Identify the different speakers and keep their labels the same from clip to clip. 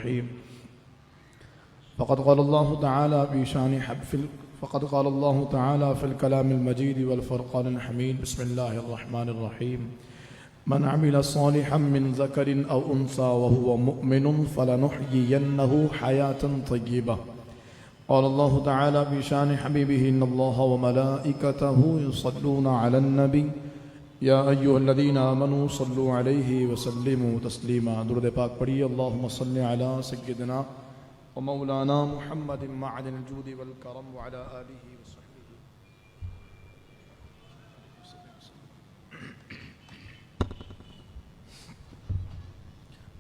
Speaker 1: الرحيم. فقد قال الله تعالى في الكلام المجيد والفرقان الحميد. بسم الله الرحمن الرحيم. من عمل صالحا من ذكر أو أنثى وهو مؤمن فلنحيينه حياة طيبة. قال الله تعالى بشان حبيبه إن الله وملائكته يصلون على النبي يا أيها الذين آمنوا صلوا عليه وسلموا تسليما. درود پاک پڑھیے. اللهم صل على سيدنا ومولانا محمد معدن الجود والكرم وعلى آله وصحبه.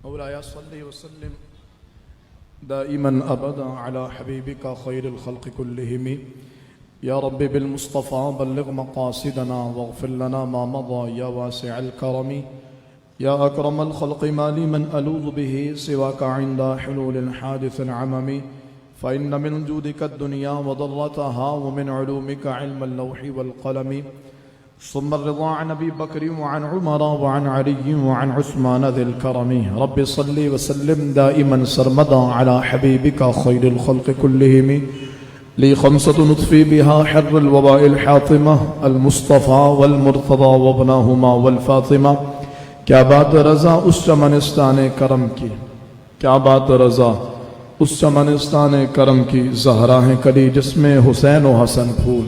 Speaker 1: مولاي صل وسلم دائما أبدا على حبيبك خير الخلق كلهم. يا رب بالمصطفى بلغ مقاصدنا واغفر لنا ما مضى يا واسع الكرم. يا أكرم الخلق ما لي من ألوذ به سواك عند حلول الحادث العمم. فإن من جودك الدنيا وضرتها ومن علومك علم اللوح والقلم. ثم الرضا عن أبي بكر وعن عمر وعن علي وعن عثمان ذي الكرم. رب صل وسلم دائما سرمدا على حبيبك خير الخلق كلهم. لي خمسة نطفي بها حر الوباء الحاطمة المصطفى والمرتضى وابناهما والفاطمة. کیا بات رضا اس چمنستان کرم کی، کیا بات رضا اس چمنستان کرم کی. زہرا ہیں کلی جس میں حسین و حسن پھول،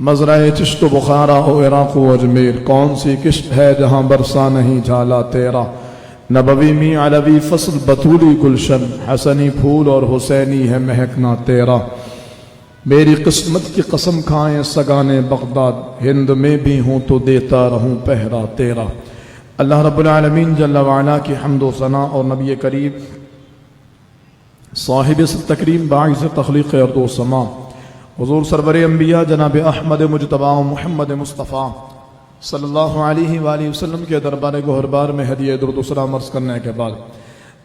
Speaker 1: مزرعہ چشت و بخارا و عراق و اجمیر. کون سی کشت ہے جہاں برسا نہیں جھالا تیرا. نبوی می علوی فصل بطولی گلشن، حسنی پھول اور حسینی ہے مہکنا تیرا. میری قسمت کی قسم کھائیں سگانے بغداد، ہند میں بھی ہوں تو دیتا رہوں پہرا تیرا. اللہ رب العالمین جل وعلا کی حمد و ثنا اور نبی کریم صاحب تکریم باعث تخلیق ارض و سما حضور سرور انبیاء جناب احمد مجتبی محمد مصطفیٰ صلی اللہ علیہ وآلہ وسلم کے دربار گوہربار میں ہدیہ درود و سلام عرض کرنے کے بعد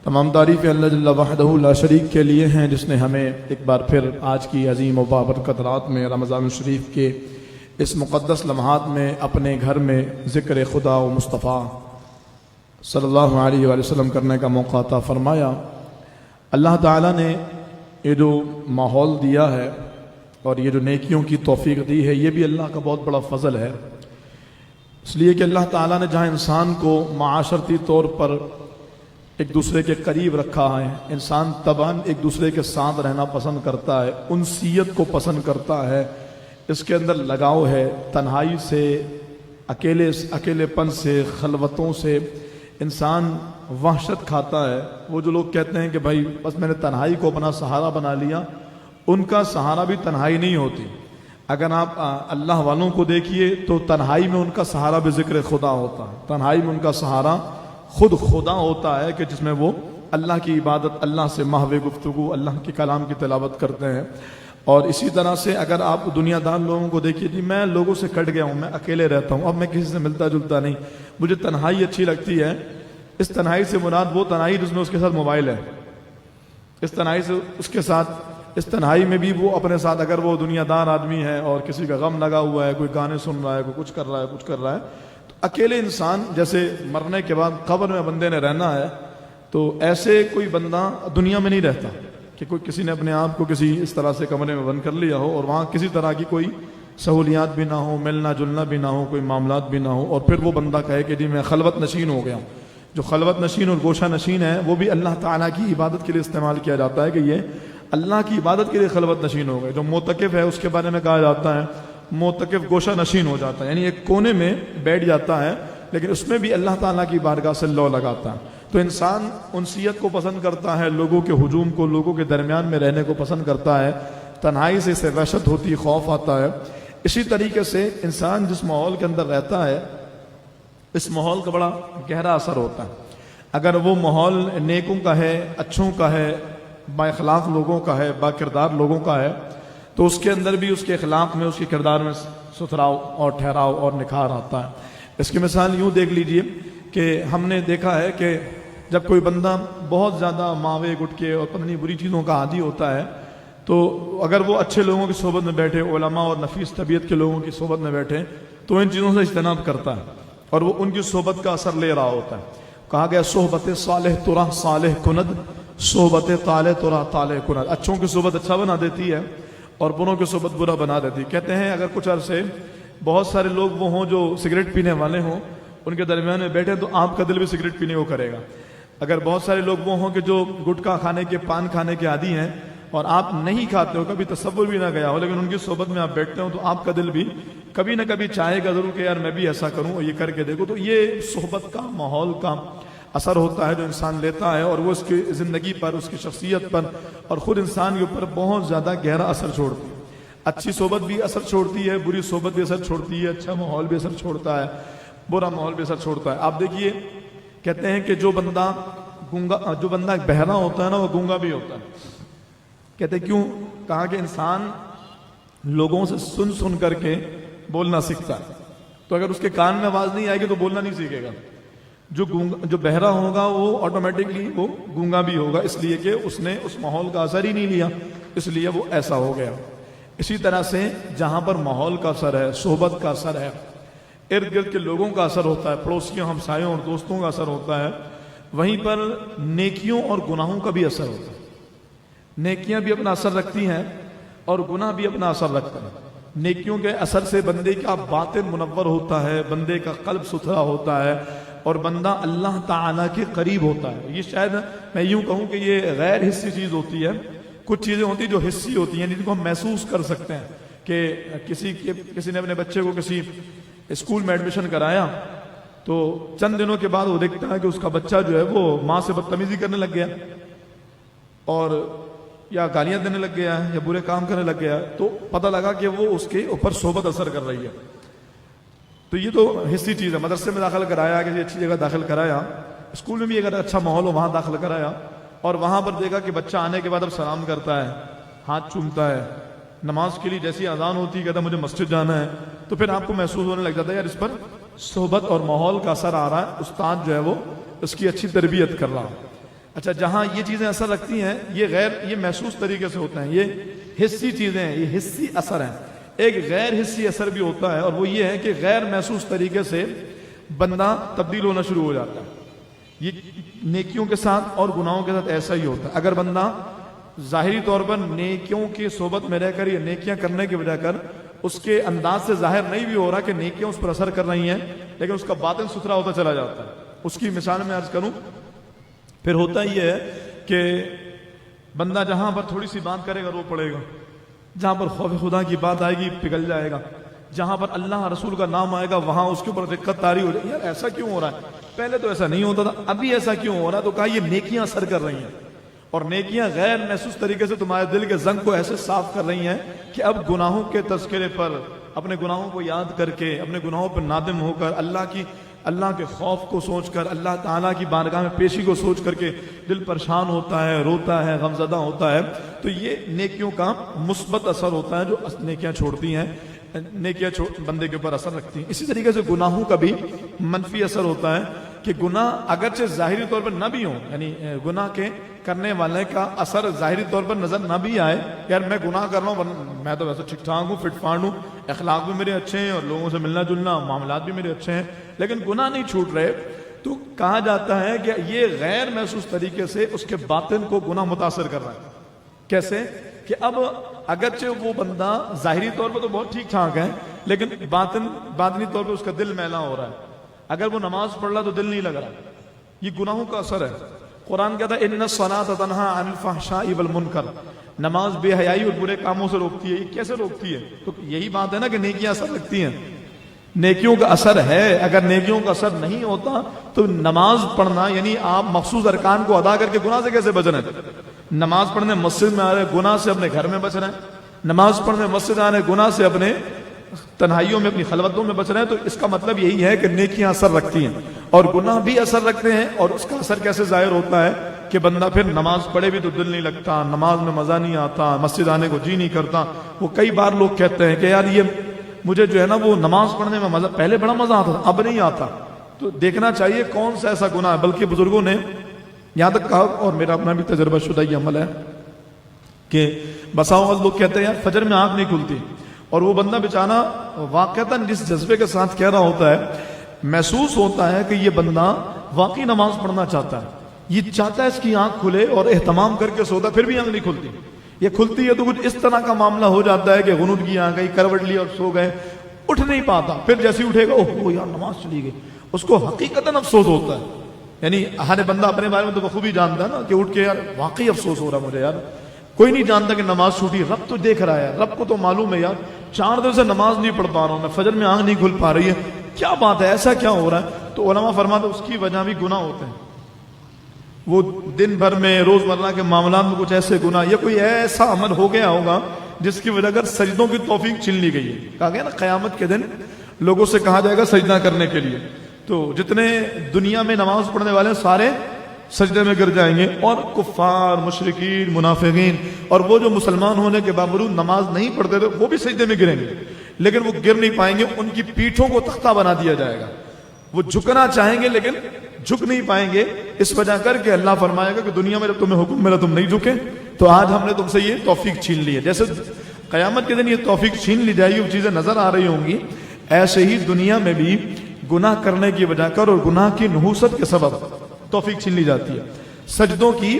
Speaker 1: تمام تعریفیں اللہ جل وحدہ لا شریک کے لیے ہیں، جس نے ہمیں ایک بار پھر آج کی عظیم و بابرکت رات میں رمضان شریف کے اس مقدس لمحات میں اپنے گھر میں ذکر خدا و مصطفیٰ صلی اللہ علیہ وآلہ وسلم کرنے کا موقع عطا فرمایا. اللہ تعالیٰ نے یہ جو ماحول دیا ہے اور یہ جو نیکیوں کی توفیق دی ہے، یہ بھی اللہ کا بہت بڑا فضل ہے. اس لیے کہ اللہ تعالیٰ نے جہاں انسان کو معاشرتی طور پر ایک دوسرے کے قریب رکھا ہے، انسان طبعاً ایک دوسرے کے ساتھ رہنا پسند کرتا ہے، انسیت کو پسند کرتا ہے، اس کے اندر لگاؤ ہے. تنہائی سے، اکیلے پن سے، خلوتوں سے انسان وحشت کھاتا ہے. وہ جو لوگ کہتے ہیں کہ بھائی بس میں نے تنہائی کو اپنا سہارا بنا لیا، ان کا سہارا بھی تنہائی نہیں ہوتی. اگر آپ اللہ والوں کو دیکھیے تو تنہائی میں ان کا سہارا بھی ذکر خدا ہوتا ہے. تنہائی میں ان کا سہارا خود خدا ہوتا ہے کہ جس میں وہ اللہ کی عبادت، اللہ سے محو گفتگو، اللہ کے کلام کی تلاوت کرتے ہیں. اور اسی طرح سے اگر آپ دنیا دار لوگوں کو دیکھیے، جی میں لوگوں سے کٹ گیا ہوں، میں اکیلے رہتا ہوں، اب میں کسی سے ملتا جلتا نہیں، مجھے تنہائی اچھی لگتی ہے. اس تنہائی سے مراد وہ تنہائی جس میں اس کے ساتھ موبائل ہے. اس تنہائی سے اس تنہائی میں بھی وہ اپنے ساتھ، اگر وہ دنیا دار آدمی ہے اور کسی کا غم لگا ہوا ہے، کوئی گانے سن رہا ہے، کوئی کچھ کر رہا ہے، تو اکیلے انسان جیسے مرنے کے بعد قبر میں بندے نے رہنا ہے، تو ایسے کوئی بندہ دنیا میں نہیں رہتا کہ کوئی کسی نے اپنے آپ کو کسی اس طرح سے کمرے میں بند کر لیا ہو اور وہاں کسی طرح کی کوئی سہولیات بھی نہ ہو، ملنا جلنا بھی نہ ہو، کوئی معاملات بھی نہ ہو، اور پھر وہ بندہ کہے کہ جی میں خلوت نشین ہو گیا ہوں. جو خلوت نشین اور گوشہ نشین ہے وہ بھی اللہ تعالیٰ کی عبادت کے لیے استعمال کیا جاتا ہے کہ یہ اللہ کی عبادت کے لیے خلوت نشین ہو گئے. جو معتکف ہے اس کے بارے میں کہا جاتا ہے معتکف گوشہ نشین ہو جاتا ہے، یعنی ایک کونے میں بیٹھ جاتا ہے لیکن اس میں بھی اللہ تعالیٰ کی بارگاہ سے لو لگاتا ہے. تو انسان انسیت کو پسند کرتا ہے، لوگوں کے ہجوم کو، لوگوں کے درمیان میں رہنے کو پسند کرتا ہے. تنہائی سے اسے وحشت ہوتی، خوف آتا ہے. اسی طریقے سے انسان جس ماحول کے اندر رہتا ہے، اس ماحول کا بڑا گہرا اثر ہوتا ہے. اگر وہ ماحول نیکوں کا ہے، اچھوں کا ہے، با اخلاق لوگوں کا ہے، با کردار لوگوں کا ہے، تو اس کے اندر بھی اس کے اخلاق میں، اس کے کردار میں ستھراؤ اور ٹھہراؤ اور نکھار آتا ہے. اس کی مثال یوں دیکھ لیجئے کہ ہم نے دیکھا ہے کہ جب کوئی بندہ بہت زیادہ ماوے گٹکے اور پتنی بری چیزوں کا عادی ہوتا ہے، تو اگر وہ اچھے لوگوں کی صحبت میں بیٹھے، علماء اور نفیس طبیعت کے لوگوں کی صحبت میں بیٹھے، تو ان چیزوں سے اجتناب کرتا ہے اور وہ ان کی صحبت کا اثر لے رہا ہوتا ہے. کہا گیا صحبت صالح ترا صالح کند، صحبت تالے ترا تالے کنر، اچھوں کی صحبت اچھا بنا دیتی ہے اور بروں کی صحبت برا بنا دیتی ہے۔ کہتے ہیں اگر کچھ عرصے بہت سارے لوگ وہ ہوں جو سگریٹ پینے والے ہوں، ان کے درمیان میں بیٹھے تو آپ کا دل بھی سگریٹ پینے کو کرے گا۔ اگر بہت سارے لوگ وہ ہوں کہ جو گٹکا کھانے کے، پان کھانے کے عادی ہیں اور آپ نہیں کھاتے ہو، کبھی تصور بھی نہ گیا ہو، لیکن ان کی صحبت میں آپ بیٹھتے ہو تو آپ کا دل بھی کبھی نہ کبھی چاہے گا ضرور کہ یار میں بھی ایسا کروں اور یہ کر کے دیکھوں۔ تو یہ صحبت کا، ماحول کا اثر ہوتا ہے جو انسان لیتا ہے، اور وہ اس کی زندگی پر، اس کی شخصیت پر اور خود انسان کے اوپر بہت زیادہ گہرا اثر چھوڑتی ہے۔ اچھی صحبت بھی اثر چھوڑتی ہے، بری صحبت بھی اثر چھوڑتی ہے، اچھا ماحول بھی اثر چھوڑتا ہے، برا ماحول بھی اثر چھوڑتا ہے۔ آپ دیکھیے کہتے ہیں کہ جو بندہ بہرا ہوتا ہے نا وہ گونگا بھی ہوتا ہے۔ کہتے ہیں کیوں؟ کہا کہ انسان لوگوں سے سن سن کر کے بولنا سیکھتا ہے، تو اگر اس کے کان میں آواز نہیں آئے گی تو بولنا نہیں سیکھے گا۔ جو بہرا ہوگا وہ آٹومیٹکلی وہ گونگا بھی ہوگا، اس لیے کہ اس نے اس ماحول کا اثر ہی نہیں لیا، اس لیے وہ ایسا ہو گیا۔ اسی طرح سے جہاں پر ماحول کا اثر ہے، صحبت کا اثر ہے، ارد گرد کے لوگوں کا اثر ہوتا ہے، پڑوسیوں، ہمسایوں اور دوستوں کا اثر ہوتا ہے، وہیں پر نیکیوں اور گناہوں کا بھی اثر ہوتا ہے۔ نیکیاں بھی اپنا اثر رکھتی ہیں اور گناہ بھی اپنا اثر رکھتا ہے۔ نیکیوں کے اثر سے بندے کا باطن منور ہوتا ہے، بندے کا قلب ستھرا ہوتا ہے اور بندہ اللہ تعالیٰ کے قریب ہوتا ہے۔ یہ شاید میں یوں کہوں کہ یہ غیر حسی چیز ہوتی ہے۔ کچھ چیزیں ہوتی ہیں جو حسی ہوتی ہیں، جن کو ہم محسوس کر سکتے ہیں کہ کسی نے اپنے بچے کو کسی اسکول میں ایڈمیشن کرایا تو چند دنوں کے بعد وہ دیکھتا ہے کہ اس کا بچہ جو ہے وہ ماں سے بدتمیزی کرنے لگ گیا اور یا گالیاں دینے لگ گیا ہے یا برے کام کرنے لگ گیا ہے، تو پتہ لگا کہ وہ اس کے اوپر صحبت اثر کر رہی ہے۔ تو یہ تو حسی چیز ہے۔ مدرسے میں داخل کرایا، کسی اچھی جگہ داخل کرایا، اسکول میں بھی اگر اچھا ماحول ہو وہاں داخل کرایا اور وہاں پر دیکھا کہ بچہ آنے کے بعد اب سلام کرتا ہے، ہاتھ چومتا ہے، نماز کے لیے جیسی اذان ہوتی ہے کہتا ہے مجھے مسجد جانا ہے، تو پھر آپ کو محسوس ہونے لگ جاتا ہے یار اس پر صحبت اور ماحول کا اثر آ رہا ہے، استاد جو ہے وہ اس کی اچھی تربیت کر رہا ہے۔ اچھا، جہاں یہ چیزیں اثر رکھتی ہیں یہ محسوس طریقے سے ہوتے ہیں، یہ حسی چیزیں ہیں، یہ حسی اثر ہیں۔ ایک غیر حسی اثر بھی ہوتا ہے اور وہ یہ ہے کہ غیر محسوس طریقے سے بندہ تبدیل ہونا شروع ہو جاتا ہے۔ یہ نیکیوں کے ساتھ اور گناہوں کے ساتھ ایسا ہی ہوتا ہے۔ اگر بندہ ظاہری طور پر نیکیوں کی صحبت میں رہ کر یا نیکیاں کرنے کے بجائے کر اس کے انداز سے ظاہر نہیں بھی ہو رہا کہ نیکیاں اس پر اثر کر رہی ہیں، لیکن اس کا باطن ستھرا ہوتا چلا جاتا ہے۔ اس کی مثال میں عرض کروں، پھر ہوتا یہ ہے کہ بندہ جہاں پر تھوڑی سی بات کرے گا رو پڑے گا، جہاں پر خوف خدا کی بات آئے گی پگھل جائے گا، جہاں پر اللہ رسول کا نام آئے گا وہاں اس کے اوپر دقت طاری ہو جائے گی، یار ایسا کیوں ہو رہا ہے، پہلے تو ایسا نہیں ہوتا تھا، ابھی ایسا کیوں ہو رہا ہے؟ تو کہا یہ نیکیاں اثر کر رہی ہیں، اور نیکیاں غیر محسوس طریقے سے تمہارے دل کے زنگ کو ایسے صاف کر رہی ہیں کہ اب گناہوں کے تذکرے پر، اپنے گناہوں کو یاد کر کے، اپنے گناہوں پر نادم ہو کر، اللہ کے خوف کو سوچ کر، اللہ تعالیٰ کی بارگاہ میں پیشی کو سوچ کر کے دل پریشان ہوتا ہے، روتا ہے، غمزدہ ہوتا ہے۔ تو یہ نیکیوں کا مثبت اثر ہوتا ہے جو نیکیاں چھوڑتی ہیں، نیکیاں بندے کے اوپر اثر رکھتی ہیں۔ اسی طریقے سے گناہوں کا بھی منفی اثر ہوتا ہے کہ گناہ اگرچہ ظاہری طور پر نہ بھی ہوں، یعنی گناہ کے کرنے والے کا اثر ظاہری طور پر نظر نہ بھی آئے، یار میں گناہ کر رہا ہوں، میں تو ویسے ٹھیک ٹھاک ہوں، فٹ فاٹ ہوں، اخلاق بھی میرے اچھے ہیں اور لوگوں سے ملنا جلنا، معاملات بھی میرے اچھے ہیں، لیکن گناہ نہیں چھوٹ رہے، تو کہا جاتا ہے کہ یہ غیر محسوس طریقے سے اس کے باطن کو گناہ متاثر کر رہا ہے۔ کیسے کہ اب اگرچہ وہ بندہ ظاہری طور پر تو بہت ٹھیک ٹھاک ہے، لیکن باطنی طور پر اس کا دل میلا ہو رہا ہے۔ اگر وہ نماز پڑھ رہا تو دل نہیں لگ رہا، یہ گناہوں کا اثر ہے۔ قرآن کہتا ہے ان الصلاۃ تنہی عن الفحشاء والمنکر، نماز بے حیائی اور برے کاموں سے روکتی ہے۔ یہ کیسے روکتی ہے؟ تو یہی بات ہے نا کہ نیکیاں اثر رکھتی ہیں، نیکیوں کا اثر ہے۔ اگر نیکیوں کا اثر نہیں ہوتا تو نماز پڑھنا، یعنی آپ مخصوص ارکان کو ادا کر کے گناہ سے کیسے بچ رہے ہیں؟ نماز پڑھنے مسجد میں آ رہے گناہ سے اپنے گھر میں بچ رہے ہیں، نماز پڑھنے مسجد آ رہے گناہ سے اپنے تنہائیوں میں، اپنی خلوتوں میں بچ رہے ہیں۔ تو اس کا مطلب یہی ہے کہ نیکیاں اثر رکھتی ہیں اور گناہ بھی اثر رکھتے ہیں۔ اور اس کا اثر کیسے ظاہر ہوتا ہے کہ بندہ پھر نماز پڑھے بھی تو دل نہیں لگتا، نماز میں مزہ نہیں آتا، مسجد آنے کو جی نہیں کرتا۔ وہ کئی بار لوگ کہتے ہیں کہ یار یہ مجھے جو ہے نا وہ نماز پڑھنے میں مزہ، پہلے بڑا مزہ آتا تھا اب نہیں آتا۔ تو دیکھنا چاہیے کون سا ایسا گناہ ہے۔ بلکہ بزرگوں نے یہاں تک کہا، اور میرا اپنا بھی تجربہ شدہ یہ عمل ہے، کہ بسا اوقات لوگ کہتے ہیں یار فجر میں آنکھ نہیں کھلتی، اور وہ بندہ بیچارہ واقعتاً جس جذبے کے ساتھ کہہ رہا ہوتا ہے، محسوس ہوتا ہے کہ یہ بندہ واقعی نماز پڑھنا چاہتا ہے، یہ چاہتا ہے اس کی آنکھ کھلے اور اہتمام کر کے سوتا، پھر بھی آنکھ نہیں کھلتی. یہ کھلتی ہے تو کچھ اس طرح کا معاملہ ہو جاتا ہے کہ غنودگی آ گئی، کروٹ لی اور سو گئے، اٹھ نہیں پاتا. پھر جیسے اٹھے گا اوہ یار نماز چلی گئی، اس کو حقیقتاً افسوس ہوتا ہے. یعنی ہر بندہ اپنے بارے میں تو بخوبی جانتا ہے نا کہ اٹھ کے یار واقعی افسوس ہو رہا مجھے یار. کوئی نہیں جانتا کہ نماز چھوٹی، رب تو دیکھ رہا ہے، رب کو تو معلوم ہے یار 4 دن سے نماز نہیں پڑھ پا رہا ہوں میں، فجر میں آنکھ نہیں کھل پا رہی ہے، کیا بات ہے، ایسا کیا ہو رہا ہے. تو علماء فرماتے ہیں اس کی وجہ بھی گناہ ہوتے ہیں. وہ دن بھر میں روزمرہ کے معاملات میں کچھ ایسے گناہ یا کوئی ایسا عمل ہو گیا ہوگا جس کی وجہ اگر سجدوں کی توفیق چھین لی گئی ہے. کہا گیا نا قیامت کے دن لوگوں سے کہا جائے گا سجدہ کرنے کے لیے، تو جتنے دنیا میں نماز پڑھنے والے سارے سجدے میں گر جائیں گے، اور کفار، مشرکین، منافقین اور وہ جو مسلمان ہونے کے باوجود نماز نہیں پڑھتے تھے وہ بھی سجدے میں گریں گے، لیکن وہ گر نہیں پائیں گے. ان کی پیٹھوں کو تختہ بنا دیا جائے گا. وہ جھکنا چاہیں گے لیکن جھک نہیں پائیں گے. اس وجہ کر کے اللہ فرمائے گا کہ دنیا میں جب تمہیں حکم ملا تم نہیں جھکے، تو آج ہم نے تم سے یہ توفیق چھین لی ہے. جیسے قیامت کے دن یہ توفیق چھین لی جائے گی، وہ چیزیں نظر آ رہی ہوں گی، ایسے ہی دنیا میں بھی گناہ کرنے کی وجہ کر اور گناہ کی نحوست کے سبب توفیق چھین لی جاتی ہے. سجدوں کی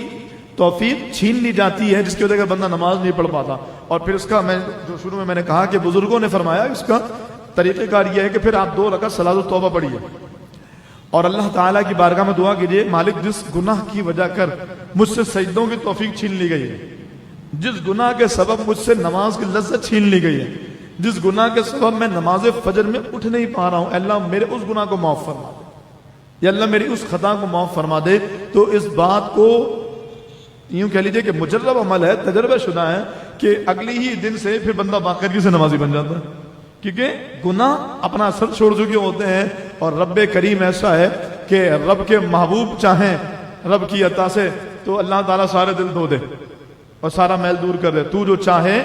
Speaker 1: توفیق چھین لی جاتی ہے جس کی وجہ سے بندہ نماز نہیں پڑھ پاتا. اور پھر اس کا میں جو شروع میں نے کہا کہ بزرگوں نے فرمایا اس کا طریقہ کار یہ ہے کہ پھر آپ 2 رکعت صلاۃ التوبہ پڑھیے اور اللہ تعالیٰ کی بارگاہ میں دعا کیجیے، مالک جس گناہ کی وجہ کر مجھ سے سجدوں کی توفیق چھین لی گئی ہے، جس گناہ کے سبب مجھ سے نماز کی لذت چھین لی گئی ہے، جس گناہ کے سبب میں نماز فجر میں اٹھ نہیں پا رہا ہوں، اللہ میرے اس گناہ کو معاف فرما دے، یا اللہ میری اس خطا کو معاف فرما دے. تو اس بات کو یوں کہہ لیجئے کہ مجرب عمل ہے، تجربہ شدہ ہے کہ اگلی ہی دن سے پھر بندہ باقاعدگی سے نمازی بن جاتا ہے، کیونکہ گناہ اپنا اثر چھوڑ چکے ہوتے ہیں. اور رب کریم ایسا ہے کہ رب کے محبوب چاہیں رب کی عطا سے تو اللہ تعالیٰ سارے دل دھو دے اور سارا میل دور کر دے. تو جو چاہے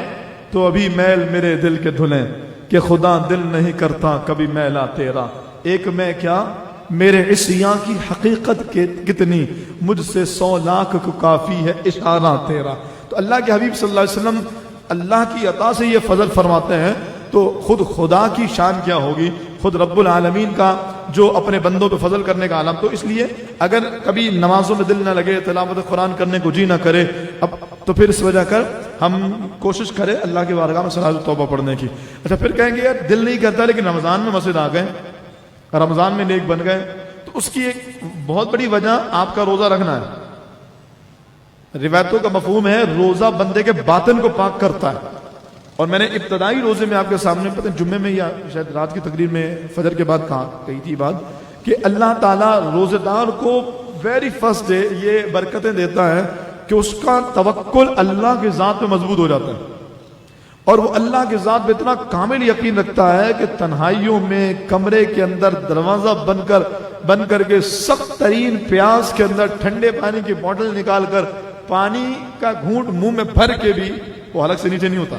Speaker 1: تو ابھی میل میرے دل کے دھلیں کہ خدا دل نہیں کرتا کبھی میلا تیرا. ایک میں کیا میرے عصیاں کی حقیقت کتنی، مجھ سے 100 لاکھ کو کافی ہے اشارہ تیرا. تو اللہ کے حبیب صلی اللہ علیہ وسلم اللہ کی عطا سے یہ فضل فرماتے ہیں، تو خود خدا کی شان کیا ہوگی، خود رب العالمین کا جو اپنے بندوں پہ فضل کرنے کا عالم. تو اس لیے اگر کبھی نمازوں میں دل نہ لگے، تلاوت قرآن کرنے کو جی نہ کرے اب، تو پھر اس وجہ کر ہم کوشش کریں اللہ کی بارگاہ میں صلاۃ التوبہ پڑھنے کی. اچھا پھر کہیں گے یار دل نہیں کرتا لیکن رمضان میں مسجد آ گئے، رمضان میں نیک بن گئے، تو اس کی ایک بہت بڑی وجہ آپ کا روزہ رکھنا ہے. روایتوں کا مفہوم ہے روزہ بندے کے باطن کو پاک کرتا ہے. اور میں نے ابتدائی روزے میں آپ کے سامنے پتہ جمعے میں یا شاید رات کی تقریر میں فجر کے بعد کہی تھی بات کہ اللہ تعالیٰ روزے دار کو ویری فرسٹ ڈے یہ برکتیں دیتا ہے کہ اس کا توکل اللہ کی ذات میں مضبوط ہو جاتا ہے، اور وہ اللہ کی ذات پہ اتنا کامل یقین رکھتا ہے کہ تنہائیوں میں کمرے کے اندر دروازہ بند کر کے سخت ترین پیاس کے اندر ٹھنڈے پانی کی بوتل نکال کر پانی کا گھونٹ منہ میں بھر کے بھی وہ حلق سے نیچے نہیں ہوتا.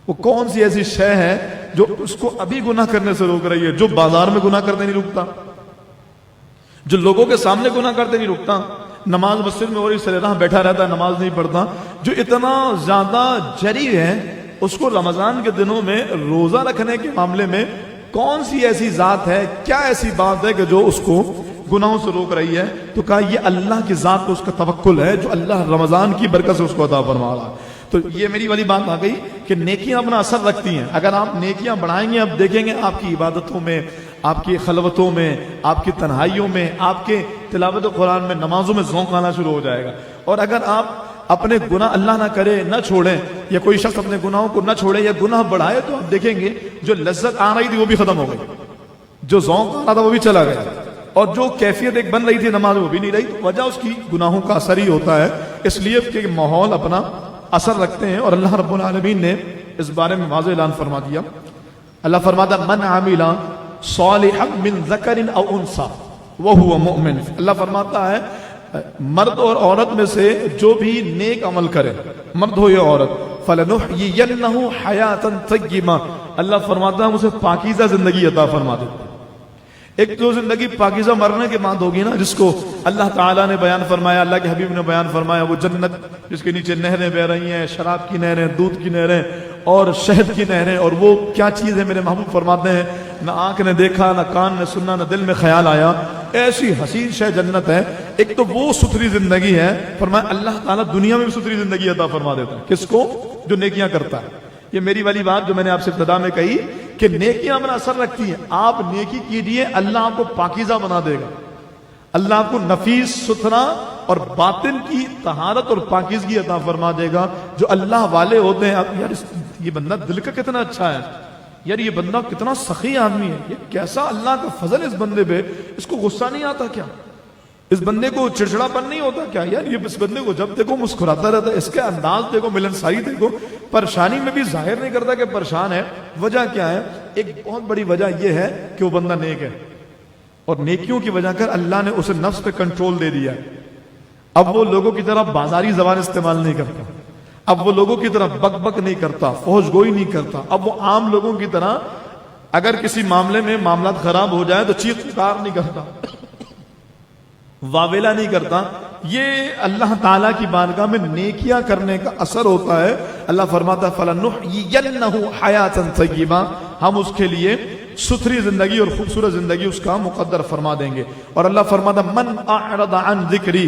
Speaker 1: وہ کون سی ایسی شے ہے جو اس کو ابھی گناہ کرنے سے روک رہی ہے، جو بازار میں گناہ کرتے نہیں رکتا، جو لوگوں کے سامنے گناہ کرتے نہیں رکتا، نماز مسجد میں اور اس طرح بیٹھا رہتا ہے، نماز نہیں پڑھتا، جو اتنا زیادہ جری ہے، اس کو رمضان کے دنوں میں روزہ رکھنے کے معاملے میں کون سی ایسی ذات ہے، کیا ایسی بات ہے کہ جو اس کو گناہوں سے روک رہی ہے؟ تو کہا یہ اللہ کی ذات پہ اس کا توکل ہے جو اللہ رمضان کی برکت سے اس کو عطا فرما رہا ہے. تو یہ میری والی بات آ گئی کہ نیکیاں اپنا اثر رکھتی ہیں. اگر آپ نیکیاں بڑھائیں گے، آپ دیکھیں گے آپ کی عبادتوں میں، آپ کی خلوتوں میں، آپ کی تنہائیوں میں، آپ کے تلاوت قرآن میں، نمازوں میں ذوق آنا شروع ہو جائے گا. اور اگر آپ اپنے گناہ اللہ نہ کرے نہ چھوڑیں، یا کوئی شخص اپنے گناہوں کو نہ چھوڑے یا گناہ بڑھائے، تو آپ دیکھیں گے جو لذت آ رہی تھی وہ بھی ختم ہو گئی، جو ذوق آ رہا تھا وہ بھی چلا گیا، اور جو کیفیت ایک بن رہی تھی نماز وہ بھی نہیں رہی. وجہ اس کی گناہوں کا اثر ہی ہوتا ہے، اس لیے کہ ماحول اپنا اثر رکھتے ہیں. اور اللہ رب العالمین نے اس بارے میں واضح اعلان فرما دیا. اللہ فرماتا من عمل صالحا من ذکر او انثى وهو مؤمن. اللہ فرماتا ہے مرد اور عورت میں سے جو بھی نیک عمل کرے، مرد ہو یا عورت، فلنحیینہ حیاتا طیبہ، اللہ فرماتا ہے ہم اسے پاکیزہ زندگی عطا فرما دیتے. ایک تو زندگی پاکیزہ مرنے کے بعد ہوگی نا، جس کو اللہ تعالیٰ نے بیان فرمایا، اللہ کے حبیب نے بیان فرمایا، وہ جنت جس کے نیچے نہریں بہ رہی ہیں، شراب کی نہریں، دودھ کی نہریں اور شہد کی نہریں. اور وہ کیا چیز ہے میرے محبوب فرماتے ہیں، نہ آنکھ نے دیکھا، نہ کان نے سنا، نہ دل میں خیال آیا، ایسی حسین شے جنت ہے. ایک تو وہ ستھری زندگی ہے، فرمایا اللہ تعالیٰ دنیا میں بھی ستھری زندگی عطا فرما دیتا ہے کس کو؟ جو نیکیاں کرتا ہے۔ یہ میری والی بات جو میں نے آپ سے ابتدا میں کہی کہ نیکیاں اپنا اثر رکھتی ہیں، آپ نیکی کیجئے اللہ آپ کو پاکیزہ بنا دے گا، اللہ آپ کو نفیس ستھرا اور باطن کی طہارت اور پاکیزگی عطا فرما دے گا۔ جو اللہ والے ہوتے ہیں، یار یہ بندہ دل کا کتنا اچھا ہے، یار یہ بندہ کتنا سخی آدمی ہے، یہ کیسا اللہ کا فضل اس بندے پہ، اس کو غصہ نہیں آتا کیا، اس بندے کو چڑچڑا پن نہیں ہوتا کیا، یار یہ اس بندے کو جب دیکھو مسکراتا رہتا ہے، اس کے انداز دیکھو، ملنساری دیکھو، پریشانی میں بھی ظاہر نہیں کرتا کہ پریشان ہے۔ وجہ کیا ہے؟ ایک بہت بڑی وجہ یہ ہے کہ وہ بندہ نیک ہے، اور نیکیوں کی وجہ کر اللہ نے اسے نفس پہ کنٹرول دے دیا ہے۔ اب وہ لوگوں کی طرح بازاری زبان استعمال نہیں کرتا، اب وہ لوگوں کی طرح بک بک نہیں کرتا، فحش گوئی نہیں کرتا، اب وہ عام لوگوں کی طرح اگر کسی معاملے میں معاملات خراب ہو جائے تو چیخ پکار نہیں کرتا، واویلا نہیں کرتا۔ یہ اللہ تعالیٰ کی بارگاہ میں نیکیاں کرنے کا اثر ہوتا ہے۔ اللہ فرماتا ہے فَلَنُحْيِيَنَّهُ حَيَاةً طَيِّبَةً، ہم اس کے لیے ستھری زندگی اور خوبصورت زندگی اس کا مقدر فرما دیں گے۔ اور اللہ فرماتا ہے مَنْ أَعْرَضَ عَنْ ذِكْرِي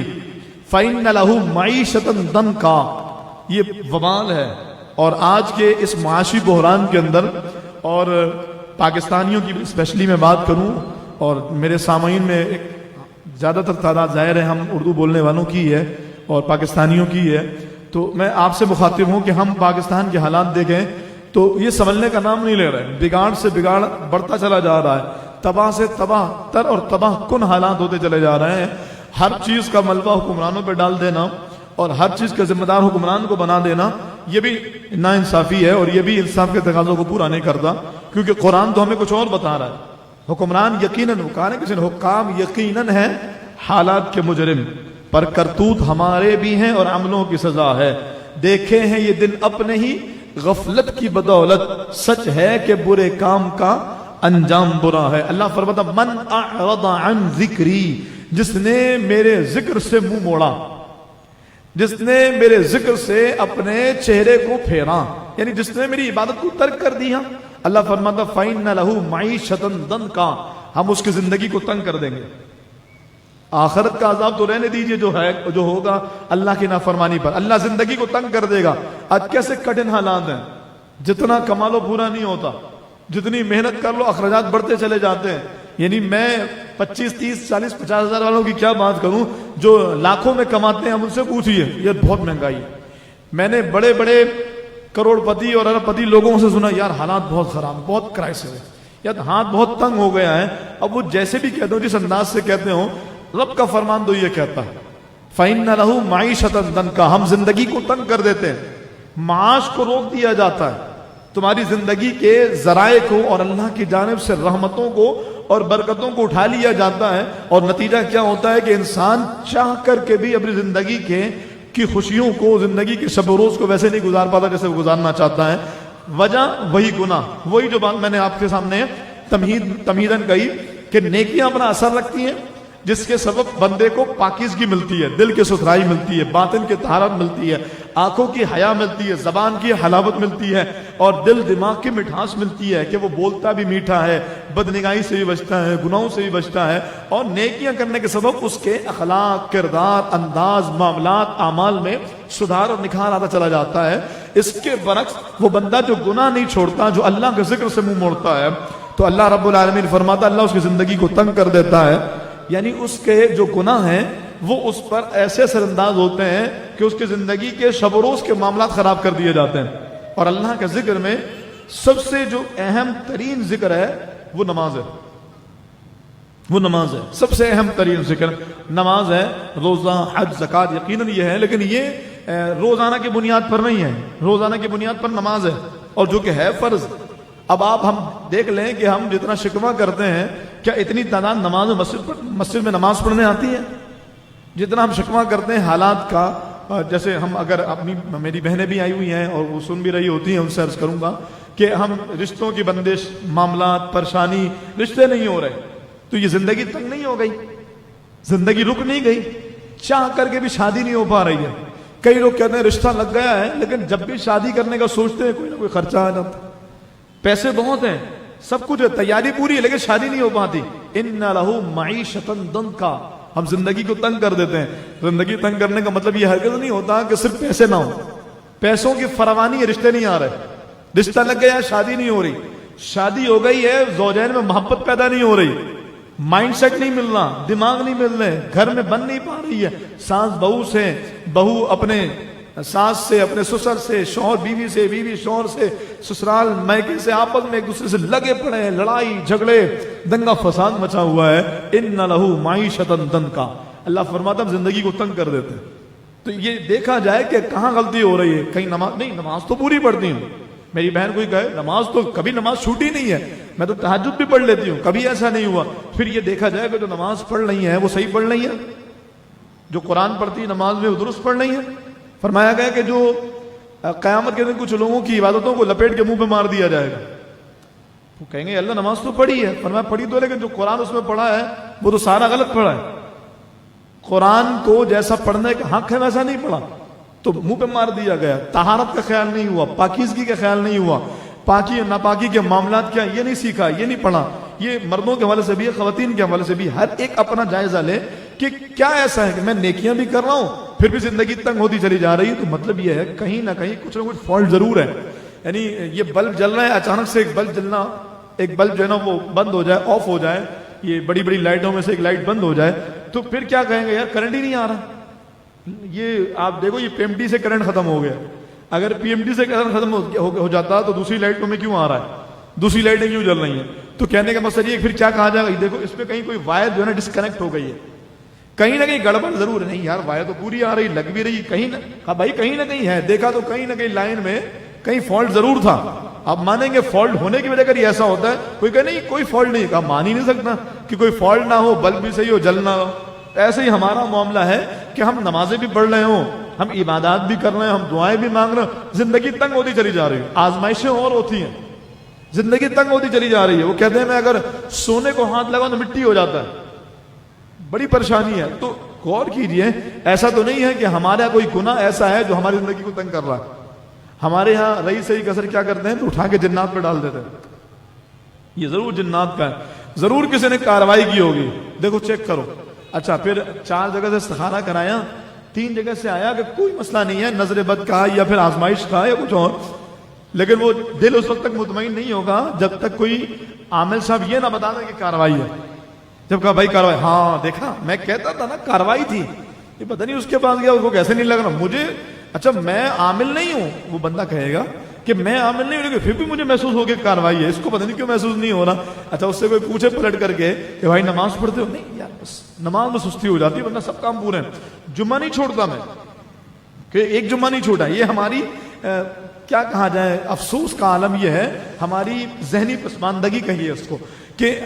Speaker 1: فَإِنَّ لَهُ مَعِيشَةً ضَنْكًا۔ یہ وبال ہے، اور آج کے اس معاشی بحران کے اندر، اور پاکستانیوں کی اسپیشلی میں بات کروں، اور میرے سامعین میں ایک زیادہ تر تعداد ظاہر ہے ہم اردو بولنے والوں کی ہے اور پاکستانیوں کی ہے، تو میں آپ سے مخاطب ہوں کہ ہم پاکستان کے حالات دیکھیں تو یہ سنبھلنے کا نام نہیں لے رہے، بگاڑ سے بگاڑ بڑھتا چلا جا رہا ہے، تباہ سے تباہ تر اور تباہ کن حالات ہوتے چلے جا رہے ہیں۔ ہر چیز کا ملبہ حکمرانوں پہ ڈال دینا اور ہر چیز کا ذمہ دار حکمران کو بنا دینا، یہ بھی ناانصافی ہے، اور یہ بھی انصاف کے تقاضوں کو پورا نہیں کرتا، کیونکہ قرآن تو ہمیں کچھ اور بتا رہا ہے۔ حکمران یقیناً کہا ہے کسی نے، حکام یقیناً ہے حالات کے مجرم، پر کرتوت ہمارے بھی ہیں اور عملوں کی سزا ہے، دیکھے ہیں یہ دن اپنے ہی غفلت کی بدولت، سچ ہے کہ برے کام کا انجام برا ہے۔ اللہ فرماتا من اعرض عن ذکری، جس نے میرے ذکر سے منہ موڑا، جس نے میرے ذکر سے اپنے چہرے کو پھیرا، یعنی جس نے میری عبادت کو ترک کر دیا، اللہ فرماتا فَإِنَّ لَهُ مَعِيشَةً ضَنْكًا، ہم اس کی زندگی کو تنگ کر دیں گے۔ آخرت کا عذاب تو رہنے دیجئے جو ہوگا اللہ کی نافرمانی پر، اللہ زندگی کو تنگ کر دے گا۔ آج کیسے کٹھن حالات ہیں، جتنا کما لو پورا نہیں ہوتا، جتنی محنت کر لو اخراجات بڑھتے چلے جاتے ہیں۔ یعنی میں 25 30 40 50 ہزار والوں کی کیا بات کروں، جو لاکھوں میں کماتے ہیں ہم ان سے پوچھئے، یہ بہت مہنگائی ہے۔ میں نے بڑے بڑے کروڑ پتی اور ارب پتی لوگوں سے سنا یار حالات بہت خراب، بہت کرائسس ہے، یار ہاتھ بہت تنگ ہو گیا ہے۔ اب وہ جیسے بھی کہتے ہو، جس انداز سے کہتے ہو، رب کا فرمان تو یہ کہتا ہے فَإِنَّ لَهُ مَعِيشَةً ضَنْكًا، ہم زندگی کو تنگ کر دیتے ہیں، معاش کو روک دیا جاتا ہے، تمہاری زندگی کے ذرائع کو اور اللہ کی جانب سے رحمتوں کو اور برکتوں کو اٹھا لیا جاتا ہے، اور نتیجہ کیا ہوتا ہے کہ انسان چاہ کر کے بھی اپنی زندگی کی خوشیوں کو، زندگی کے شب و روز کو ویسے نہیں گزار پاتا جیسے وہ گزارنا چاہتا ہے۔ وجہ وہی گناہ، وہی جو بات میں نے آپ کے سامنے تمہیداً کہی کہ نیکیاں اپنا اثر رکھتی ہیں، جس کے سبب بندے کو پاکیزگی ملتی ہے، دل کی ستھرائی ملتی ہے، باطن کی طہارت ملتی ہے، آنکھوں کی حیا ملتی ہے، زبان کی حلاوت ملتی ہے، اور دل دماغ کی مٹھاس ملتی ہے کہ وہ بولتا بھی میٹھا ہے، بدنگاہی سے بھی بچتا ہے، گناہوں سے بھی بچتا ہے، اور نیکیاں کرنے کے سبب اس کے اخلاق، کردار، انداز، معاملات، اعمال میں سدھار اور نکھار آتا چلا جاتا ہے۔ اس کے برعکس وہ بندہ جو گناہ نہیں چھوڑتا، جو اللہ کے ذکر سے منہ موڑتا ہے، تو اللہ رب العالمین فرماتا اللہ اس کی زندگی کو تنگ کر دیتا ہے، یعنی اس کے جو گناہ ہیں وہ اس پر ایسے اثر انداز ہوتے ہیں کہ اس کی زندگی کے شب و روز کے معاملات خراب کر دیے جاتے ہیں۔ اور اللہ کے ذکر میں سب سے جو اہم ترین ذکر ہے وہ نماز ہے، وہ نماز ہے، سب سے اہم ترین ذکر نماز ہے۔ روزہ، حج، زکوٰۃ یقیناً یہ ہے، لیکن یہ روزانہ کی بنیاد پر نہیں ہے، روزانہ کی بنیاد پر نماز ہے، اور جو کہ ہے فرض۔ اب آپ ہم دیکھ لیں کہ ہم جتنا شکوہ کرتے ہیں، کیا اتنی تعداد نماز مسجد میں نماز پڑھنے آتی ہے؟ جتنا ہم شکوہ کرتے ہیں حالات کا، جیسے ہم اگر میری بہنیں بھی آئی ہوئی ہیں اور وہ سن بھی رہی ہوتی ہیں، ان سے عرض کروں گا کہ ہم رشتوں کی بندش، معاملات، پریشانی، رشتے نہیں ہو رہے، تو یہ زندگی تنگ نہیں ہو گئی، زندگی رک نہیں گئی، چاہ کر کے بھی شادی نہیں ہو پا رہی ہے۔ کئی لوگ کہتے ہیں رشتہ لگ گیا ہے، لیکن جب بھی شادی کرنے کا سوچتے ہیں کوئی نہ کوئی خرچہ آ جاتا ہے، پیسے بہت ہیں، سب کچھ ہے، تیاری پوری ہے، لیکن شادی نہیں ہو پاتی۔ ان لہو معیشۃ ضنکا، ہم زندگی کو تنگ کر دیتے ہیں. زندگی تنگ کرنے کا مطلب یہ ہرگز نہیں ہوتا کہ صرف پیسے نہ ہو. پیسوں کی فراوانی ہے، رشتے نہیں آ رہے. رشتہ لگ گیا، شادی نہیں ہو رہی. شادی ہو گئی ہے، زوجین میں محبت پیدا نہیں ہو رہی. مائنڈ سیٹ نہیں مل رہا، دماغ نہیں مل رہے، گھر میں بن نہیں پا رہی ہے. ساس بہو سے، بہو اپنے ساس سے، اپنے سسر سے، شوہر بیوی سے، بیوی شوہر سے، سسرال میکے سے آپس میں ایک دوسرے سے لگے پڑے ہیں. لڑائی جھگڑے، دنگا فساد مچا ہوا ہے. ان لہو معیشۃ ضنکا. اللہ فرماتا ہے زندگی کو تنگ کر دیتے ہیں. تو یہ دیکھا جائے کہ کہاں غلطی ہو رہی ہے. کہیں نماز نہیں، نماز تو پوری پڑھتی ہوں. میری بہن کوئی کہے نماز تو کبھی نماز چھوٹی نہیں ہے، میں تو تہجد بھی پڑھ لیتی ہوں، کبھی ایسا نہیں ہوا. پھر یہ دیکھا جائے کہ جو نماز پڑھ رہی ہے وہ صحیح پڑھ رہی ہے، جو قرآن پڑھتی ہے نماز میں وہ درست پڑھ رہی ہے. فرمایا گیا کہ جو قیامت کے دن کچھ لوگوں کی عبادتوں کو لپیٹ کے منہ پہ مار دیا جائے گا. وہ کہیں گے اللہ نماز تو پڑھی ہے. فرمایا پڑھی تو، لیکن جو قرآن اس میں پڑھا ہے وہ تو سارا غلط پڑھا ہے. قرآن کو جیسا پڑھنے کا حق ہے ویسا نہیں پڑھا تو منہ پہ مار دیا گیا. طہارت کا خیال نہیں ہوا، پاکیزگی کا خیال نہیں ہوا، پاکی ناپاکی کے معاملات کیا یہ نہیں سیکھا، یہ نہیں پڑھا. یہ مردوں کے حوالے سے بھی ہے، خواتین کے حوالے سے بھی. ہر ایک اپنا جائزہ لے کہ کیا ایسا ہے کہ میں نیکیاں بھی کر رہا ہوں پھر بھی زندگی تنگ ہوتی چلی جا رہی ہے. تو مطلب یہ ہے کہیں نہ کہیں کچھ نہ کچھ فالٹ ضرور ہے. یعنی یہ بلب جل رہا ہے، اچانک سے ایک بلب جلنا، ایک بلب جو ہے نا وہ بند ہو جائے، آف ہو جائے، یہ بڑی بڑی لائٹوں میں سے ایک لائٹ بند ہو جائے تو پھر کیا کہیں گے یار کرنٹ ہی نہیں آ رہا. یہ آپ دیکھو یہ پی ایم ڈی سے کرنٹ ختم ہو گیا. اگر پی ایم ڈی سے کرنٹ ختم ہو جاتا تو دوسری لائٹوں میں کیوں آ رہا ہے، دوسری لائٹیں کیوں جل رہی ہیں. تو کہنے کا مقصد یہ پھر کیا کہا جائے گا، دیکھو اس پہ کہیں کوئی وائر جو ہے نا ڈسکنیکٹ ہو گئی ہے، کہیں نہ کہیں گڑبڑ ضرور ہے. نہیں یار وائر تو پوری آ رہی، لگ بھی رہی، کہیں نہ ہاں بھائی کہیں نہ کہیں ہے. دیکھا تو کہیں نہ کہیں لائن میں کہیں فالٹ ضرور تھا. آپ مانیں گے فالٹ ہونے کی وجہ اگر یہ ایسا ہوتا ہے، کوئی کہ نہیں کوئی فالٹ نہیں، کہا مان ہی نہیں سکتا کہ کوئی فالٹ نہ ہو، بلب بھی صحیح ہو، جلنا ہو. ایسے ہی ہمارا معاملہ ہے کہ ہم نمازیں بھی پڑھ رہے ہوں، ہم عبادات بھی کر رہے ہیں، ہم دعائیں بھی مانگ رہے ہیں، زندگی تنگ ہوتی چلی جا رہی ہے. آزمائشیں اور ہوتی ہیں، زندگی تنگ ہوتی چلی جا رہی ہے. وہ کہتے ہیں میں اگر سونے کو ہاتھ لگاؤں تو مٹی ہو جاتا ہے، بڑی پریشانی ہے. تو غور کیجئے، ایسا تو نہیں ہے کہ ہمارا کوئی گناہ ایسا ہے جو ہماری زندگی کو تنگ کر رہا ہے. ہمارے ہاں رئی صحیح کثر کیا کرتے ہیں تو اٹھا کے جنات پہ ڈال دیتے ہیں. یہ ضرور جنات کا ہے، ضرور کسی نے کارروائی کی ہوگی. دیکھو چیک کرو. اچھا پھر 4 جگہ سے استخارہ کرایا، 3 جگہ سے آیا کہ کوئی مسئلہ نہیں ہے، نظر بد کا یا پھر آزمائش کا یا کچھ اور. لیکن وہ دل اس وقت تک مطمئن نہیں ہوگا جب تک کوئی عامل صاحب یہ نہ بتا دے کہ کارروائی ہے. جب کہا بھائی کارروائی، ہاں دیکھا میں کہتا تھا نا کارروائی تھی، یہ پتہ نہیں اس کے پاس گیا اس کو کیسے نہیں لگ رہا مجھے. اچھا میں عامل نہیں ہوں، وہ بندہ کہے گا کہ میں عامل نہیں ہوں لیکن پھر بھی مجھے محسوس ہو کہ کارروائی ہے، اس کو پتہ نہیں کیوں محسوس نہیں ہو رہا. اچھا اس سے کوئی پوچھے پلٹ کر کے کہ بھائی نماز پڑھتے ہو؟ نہیں یار بس نماز میں سستی ہو جاتی ہے ورنہ سب کام پورے ہیں. جمعہ نہیں چھوڑتا میں، کہ ایک جمعہ نہیں چھوٹا. یہ ہماری کیا کہا جائے، افسوس کا عالم یہ ہے، ہماری ذہنی پسماندگی کہیے اس کو، کہ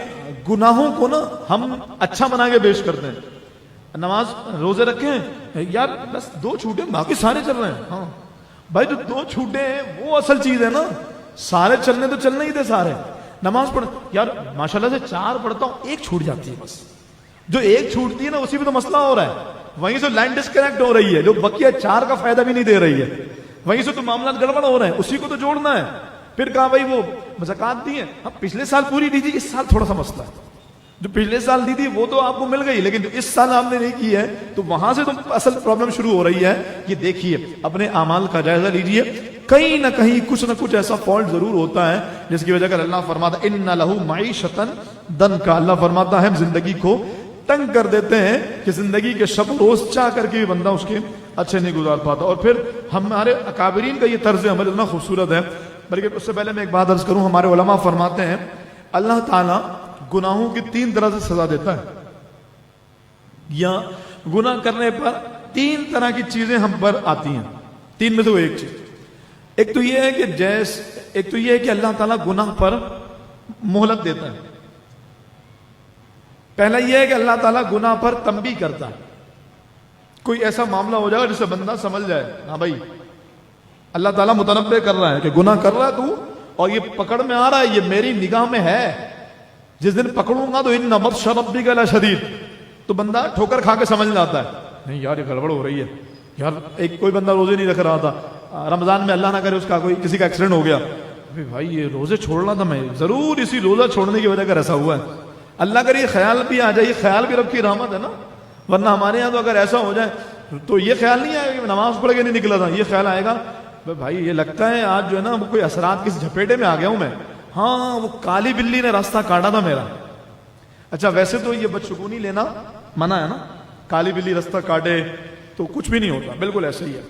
Speaker 1: گناہوں کو نا ہم اچھا بنا کے پیش کرتے ہیں. نماز روزے رکھیں یار بس 2 چھوٹے باقی سارے چل رہے ہیں. ہاں بھائی جو 2 چھوٹے ہیں وہ اصل چیز ہے نا، سارے چلنے تو چلنے ہی تھے سارے. نماز پڑھ یار ماشاءاللہ سے 4 پڑھتا ہوں، 1 چھوٹ جاتی ہے بس. جو 1 چھوٹتی ہے نا اسی پہ تو مسئلہ ہو رہا ہے، وہیں سے لائن ڈسکنیکٹ ہو رہی ہے، جو بقیہ 4 کا فائدہ بھی نہیں دے رہی ہے، وہیں سے تو معاملات گڑبڑ ہو رہے ہیں، اسی کو تو جوڑنا ہے. پھر کہا بھائی وہ زکات دی ہے، ہم پچھلے سال پوری دی تھی، اس سال تھوڑا سا مسئلہ ہے. جو پچھلے سال دی تھی وہ تو آپ کو مل گئی لیکن جو اس سال آپ نے نہیں کی ہے تو وہاں سے تو اصل پرابلم شروع ہو رہی ہے. یہ دیکھیے اپنے اعمال کا جائزہ لیجئے، کہیں نہ کہیں کچھ نہ کچھ ایسا فالٹ ضرور ہوتا ہے جس کی وجہ کر اللہ فرماتا ہے ان لہو معیشۃ ضنکا. اللہ فرماتا ہے ہم زندگی کو تنگ کر دیتے ہیں کہ زندگی کے شب روز چاہ کر کے بھی بندہ اس کے اچھے نہیں گزار پاتا. اور پھر ہمارے اکابرین کا یہ طرز عمل اتنا خوبصورت ہے. بلکہ اس سے پہلے میں ایک بات عرض کروں، ہمارے علماء فرماتے ہیں اللہ تعالیٰ گناہوں کی 3 طرح سے سزا دیتا ہے، یا گناہ کرنے پر 3 طرح کی چیزیں ہم پر آتی ہیں. 3 میں سے وہ ایک چیز، ایک تو یہ ہے کہ اللہ تعالیٰ گناہ پر مہلت دیتا ہے. پہلا یہ ہے کہ اللہ تعالیٰ گناہ پر تنبیہ کرتا ہے. کوئی ایسا معاملہ ہو جائے گا جس سے بندہ سمجھ جائے ہاں بھائی اللہ تعالیٰ متنبہ کر رہا ہے کہ گناہ کر رہا ہے تو، اور یہ پکڑ میں آ رہا ہے، یہ میری نگاہ میں ہے، جس دن پکڑوں گا تو ان بطش ربک لشدید. تو بندہ ٹھوکر کھا کے سمجھ جاتا ہے نہیں یار یہ گڑبڑ ہو رہی ہے. یار ایک کوئی بندہ روزے نہیں رکھ رہا تھا، رمضان میں اللہ نہ کرے اس کا کسی کا ایکسیڈنٹ ہو گیا، بھائی یہ روزے چھوڑ رہا تھا میں، ضرور اسی روزہ چھوڑنے کی وجہ کر ایسا ہوا ہے. اللہ کر یہ خیال بھی آ جائے، یہ خیال بھی رب کی رحمت ہے نا. ورنہ ہمارے یہاں تو اگر ایسا ہو جائے تو یہ خیال نہیں آئے گا کہ نماز پڑھ کے نہیں نکلا تھا، یہ خیال آئے گا بھائی یہ لگتا ہے آج جو ہے نا وہ کوئی اثرات کسی جھپیٹے میں آ گیا ہوں میں، ہاں وہ کالی بلی نے راستہ کاٹا تھا میرا۔ اچھا ویسے تو یہ بدشگونی لینا منع ہے نا، کالی بلی راستہ کاٹے تو کچھ بھی نہیں ہوتا، بالکل ایسا ہی ہے۔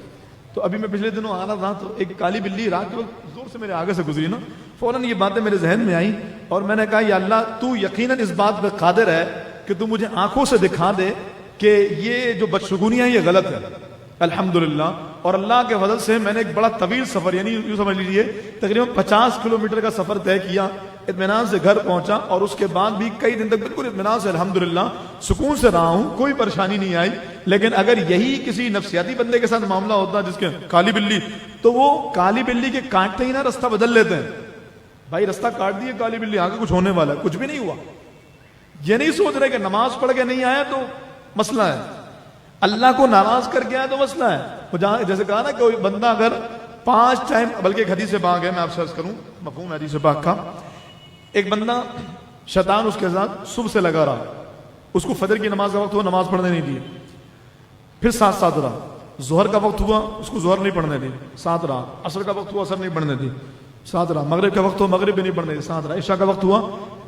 Speaker 1: تو ابھی میں پچھلے دنوں آ رہا تھا تو ایک کالی بلی رات کے وقت زور سے میرے آگے سے گزری نا، فوراً یہ باتیں میرے ذہن میں آئیں اور میں نے کہا یا اللہ تو یقیناً اس بات پہ قادر ہے کہ تو مجھے آنکھوں سے دکھا دے کہ یہ جو بدشگونیاں ہیں یہ غلط ہے۔ الحمدللہ، اور اللہ کے فضل سے میں نے ایک بڑا طویل سفر، یعنی یوں سمجھ لیجئے تقریباً 50 کلومیٹر کا سفر طے کیا، اطمینان سے گھر پہنچا اور اس کے بعد بھی کئی دن تک بالکل اطمینان سے الحمدللہ سکون سے رہا ہوں، کوئی پریشانی نہیں آئی۔ لیکن اگر یہی کسی نفسیاتی بندے کے ساتھ معاملہ ہوتا جس کے کالی بلی، تو وہ کالی بلی کے کاٹتے ہی نا راستہ بدل لیتے ہیں۔ بھائی راستہ کاٹ دیے کالی بلی، آگے کچھ ہونے والا ہے، کچھ بھی نہیں ہوا۔ یہ نہیں سوچ رہے کہ نماز پڑھ کے نہیں آیا تو مسئلہ ہے، اللہ کو ناراض کر کے آیا تو مسئلہ ہے۔ جیسے کہا نا کوئی بندہ اگر 5 ٹائم، بلکہ ایک حدیث پاک ہے میں آپ سے عرض کروں مفہوم حدیث پاک کا، ایک بندہ شیطان اس کے ساتھ صبح سے لگا رہا، اس کو فجر کی نماز کا وقت ہوا نماز پڑھنے نہیں دی، پھر ساتھ ساتھ رہا، ظہر کا وقت ہوا اس کو ظہر نہیں پڑھنے دی، ساتھ رہا، عصر کا وقت ہوا عصر نہیں پڑھنے دی، ساتھ رہا، مغرب کا وقت ہوا مغرب بھی نہیں پڑھنے دی، ساتھ رہا، عشاء کا وقت ہوا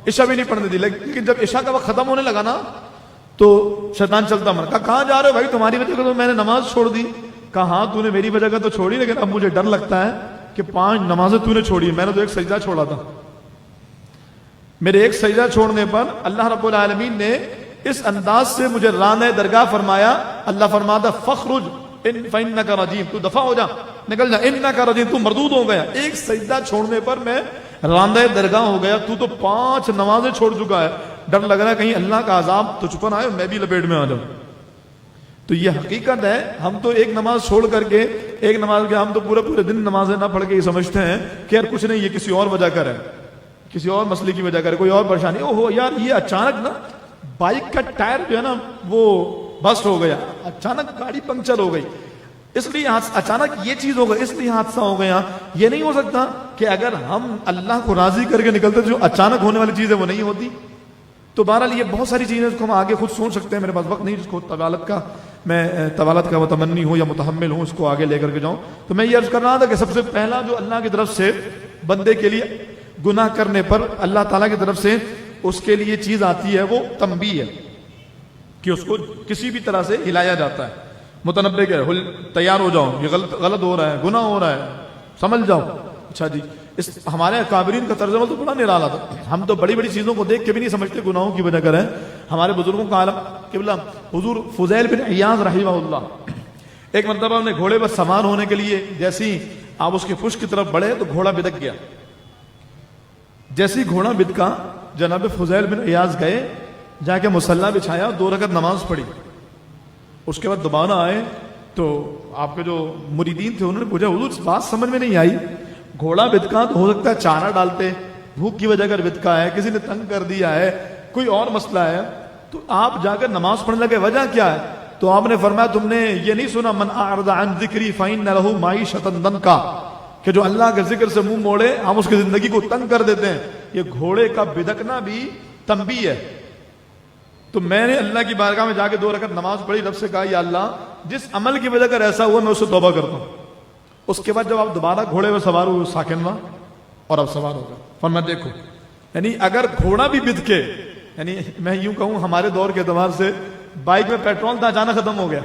Speaker 1: عشاء بھی نہیں پڑھنے دی۔ لیکن جب عشاء کا وقت ختم ہونے لگا نا تو شیطان چلتا من، کہا کہاں جا رہے ہو بھائی، تمہاری وجہ سے تو میں نے نماز چھوڑ دی۔ کہا ہاں تو نے میری وجہ کا تو چھوڑی، لیکن اب مجھے ڈر لگتا ہے کہ 5 نمازیں تو نے چھوڑی، میں نے تو ایک سجدہ چھوڑا تھا، میرے ایک سجدہ چھوڑنے پر اللہ رب العالمین نے اس انداز سے مجھے راندہ درگاہ فرمایا، اللہ فرماتا فخرج فإنک رجیم، تو دفع ہو جا، نکل جا، انک رجیم، تو مردود ہو گیا۔ ایک سجدہ چھوڑنے پر میں راندہ درگاہ ہو گیا، تو 5 نمازیں چھوڑ چکا ہے، ڈر لگ رہا ہے کہیں اللہ کا عذاب تجھ پر آئے میں بھی لپیٹ میں آ جاؤں۔ تو یہ حقیقت ہے، ہم تو ایک نماز چھوڑ کر کے ایک نماز کے ہم تو پورے دن نمازیں نہ پڑھ کے یہ سمجھتے ہیں کہ یار کچھ نہیں، یہ کسی اور وجہ کر ہے، کسی اور مسئلے کی وجہ کر، کوئی اور پریشانی، او ہو یار یہ اچانک نا بائک کا ٹائر جو ہے نا وہ بسٹ ہو گیا، اچانک گاڑی پنکچر ہو گئی، اس لیے اچانک یہ چیز ہو گئی، اس لیے حادثہ ہو گیا۔ یہ نہیں ہو سکتا کہ اگر ہم اللہ کو راضی کر کے نکلتے جو اچانک ہونے والی چیزیں وہ نہیں ہوتی۔ تو بہرحال یہ بہت ساری چیزیں اس کو ہم آگے خود سوچ سکتے ہیں، میرے پاس وقت نہیں جس کو طوالت کا متمنی ہوں یا متحمل ہوں اس کو آگے لے کر کے جاؤں۔ تو میں یہ عرض کر رہا تھا کہ سب سے پہلا جو اللہ کی طرف سے بندے کے لیے گناہ کرنے پر اللہ تعالیٰ کی طرف سے اس کے لیے چیز آتی ہے وہ تنبیہ ہے، کہ اس کو کسی بھی طرح سے ہلایا جاتا ہے، متنبہ کہ تیار ہو جاؤ، یہ غلط ہو رہا ہے، گناہ ہو رہا ہے، سمجھ جاؤ۔ اچھا جی، اس ہمارے اکابرین کا ترجمہ تو بڑا نرالا تھا، ہم تو بڑی بڑی چیزوں کو دیکھ کے بھی نہیں سمجھتے گناہوں کی وجہ کر ہے۔ ہمارے بزرگوں کا عالم قبلہ حضور فضیل بن عیاض رحمہ اللہ، ایک مرتبہ انہیں گھوڑے پر سوار ہونے کے لیے جیسی آپ اس کے پشت کی طرف بڑھے تو گھوڑا بدک گیا، جیسی گھوڑا بدکا جناب فضیل بن عیاض گئے، جا کے مصلی بچھایا، 2 رکعت نماز پڑھی، اس کے بعد دوبارہ آئے تو آپ کے جو مریدین تھے انہوں نے پوچھا حضور اس بات سمجھ میں نہیں آئی، گھوڑا بدکا تو ہو سکتا ہے چارہ ڈالتے، بھوک کی وجہ کر بدکا ہے، کسی نے تنگ کر دیا ہے، کوئی اور مسئلہ ہے، تو آپ جا کر نماز پڑھنے لگے، وجہ کیا ہے؟ تو آپ نے فرمایا تم نے یہ نہیں سنا من اعرض عن ذکری فإن له معیشۃ ضنکا، کہ جو اللہ کے ذکر سے منہ موڑے ہم اس کی زندگی کو تنگ کر دیتے ہیں۔ یہ گھوڑے کا بدکنا بھی تنبیہ ہے۔ تو میں نے اللہ کی بارگاہ میں جا کے 2 رکعت نماز پڑھی، رب سے کہا یا اللہ جس عمل کی وجہ کر ایسا ہوا میں اس سے توبہ کرتا ہوں۔ اس کے بعد جب آپ دوبارہ گھوڑے میں سوار ہوئے ساکن ہوا اور اب سوار ہو گئے، فرمایا دیکھو یعنی اگر گھوڑا بھی بدکے، یعنی میں یوں کہوں ہمارے دور کے اعتبار سے بائک میں پیٹرول تھا اچانک ختم ہو گیا،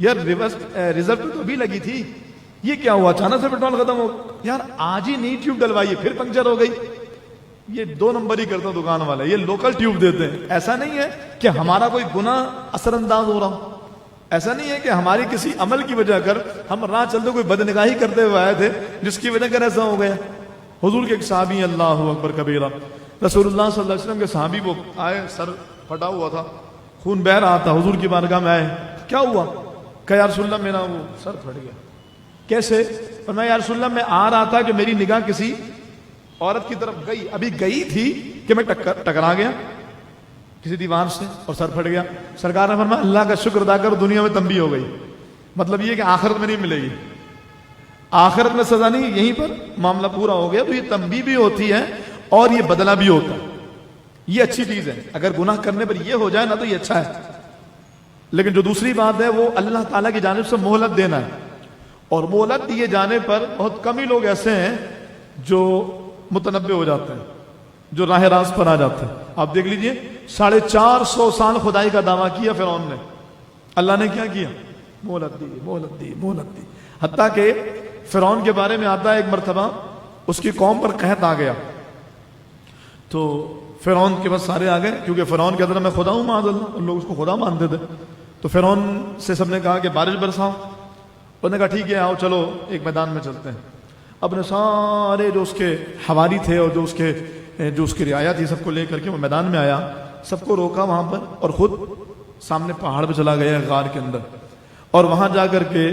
Speaker 1: یار ریزرو تو بھی لگی تھی، یہ کیا ہوا اچانک سے پیٹرول ختم ہو گیا، یار آج ہی نئی ٹیوب ڈلوائی پھر پنکچر ہو گئی، یہ 2 نمبر ہی کرتا دکان والے، یہ لوکل ٹیوب دیتے ہیں۔ ایسا نہیں ہے کہ ہمارا کوئی گناہ اثر انداز ہو رہا، ایسا نہیں ہے کہ ہماری کسی عمل کی وجہ کر ہم راہ چلتے کوئی بدنگاہی کرتے ہوئے آئے تھے جس کی وجہ کر ایسا ہو گیا۔ حضور کے ایک صحابی اللہ اکبر کبیرہ، رسول اللہ صلی اللہ علیہ وسلم کے صحابی وہ آئے، سر پھٹا ہوا تھا، خون بہ رہا تھا، حضور کی بارگاہ میں آئے، کیا ہوا؟ کہ یا رسول اللہ میرا وہ سر پھٹ گیا۔ کیسے؟ فرمایا یا رسول اللہ میں آ رہا تھا کہ میری نگاہ کسی عورت کی طرف گئی، ابھی گئی تھی کہ میں ٹکرا گیا کسی دیوار سے اور سر پھٹ گیا۔ سرکار نے فرمایا اللہ کا شکر ادا کر دنیا میں تنبیہ ہو گئی، مطلب یہ کہ آخرت میں نہیں ملے گی، آخرت میں سزا نہیں، یہیں پر معاملہ پورا ہو گیا۔ تو یہ تنبیہ بھی ہوتی ہے اور یہ بدلہ بھی ہوتا ہے، یہ اچھی چیز ہے۔ اگر گناہ کرنے پر یہ ہو جائے نا تو یہ اچھا ہے، لیکن جو دوسری بات ہے وہ اللہ تعالیٰ کی جانب سے مہلت دینا ہے، اور مہلت دیے جانے پر بہت کم ہی لوگ ایسے ہیں جو متنبع ہو جاتے ہیں، جو راہ راست پر آ جاتے ہیں۔ آپ دیکھ لیجئے 450 سال خدائی کا دعویٰ کیا فرعون نے، اللہ نے کیا کیا؟ مہلت دی، مہلت دی، مہلت دی، حتیٰ کہ فرعون کے بارے میں آتا ہے ایک مرتبہ اس کی قوم پر قحط آ گیا، تو فرعون کے پاس سارے آ گئے، کیونکہ فرعون کے اندر میں خدا ہوں معاذ اللہ، ان لوگ اس کو خدا مانتے تھے، تو فرعون سے سب نے کہا کہ بارش برساؤ، انہوں نے کہا ٹھیک ہے آؤ چلو ایک میدان میں چلتے ہیں۔ اپنے سارے جو اس کے حواری تھے اور جو اس کی رعایا تھی سب کو لے کر کے وہ میدان میں آیا، سب کو روکا وہاں پر، اور خود سامنے پہاڑ پہ چلا گیا غار کے اندر، اور وہاں جا کر کے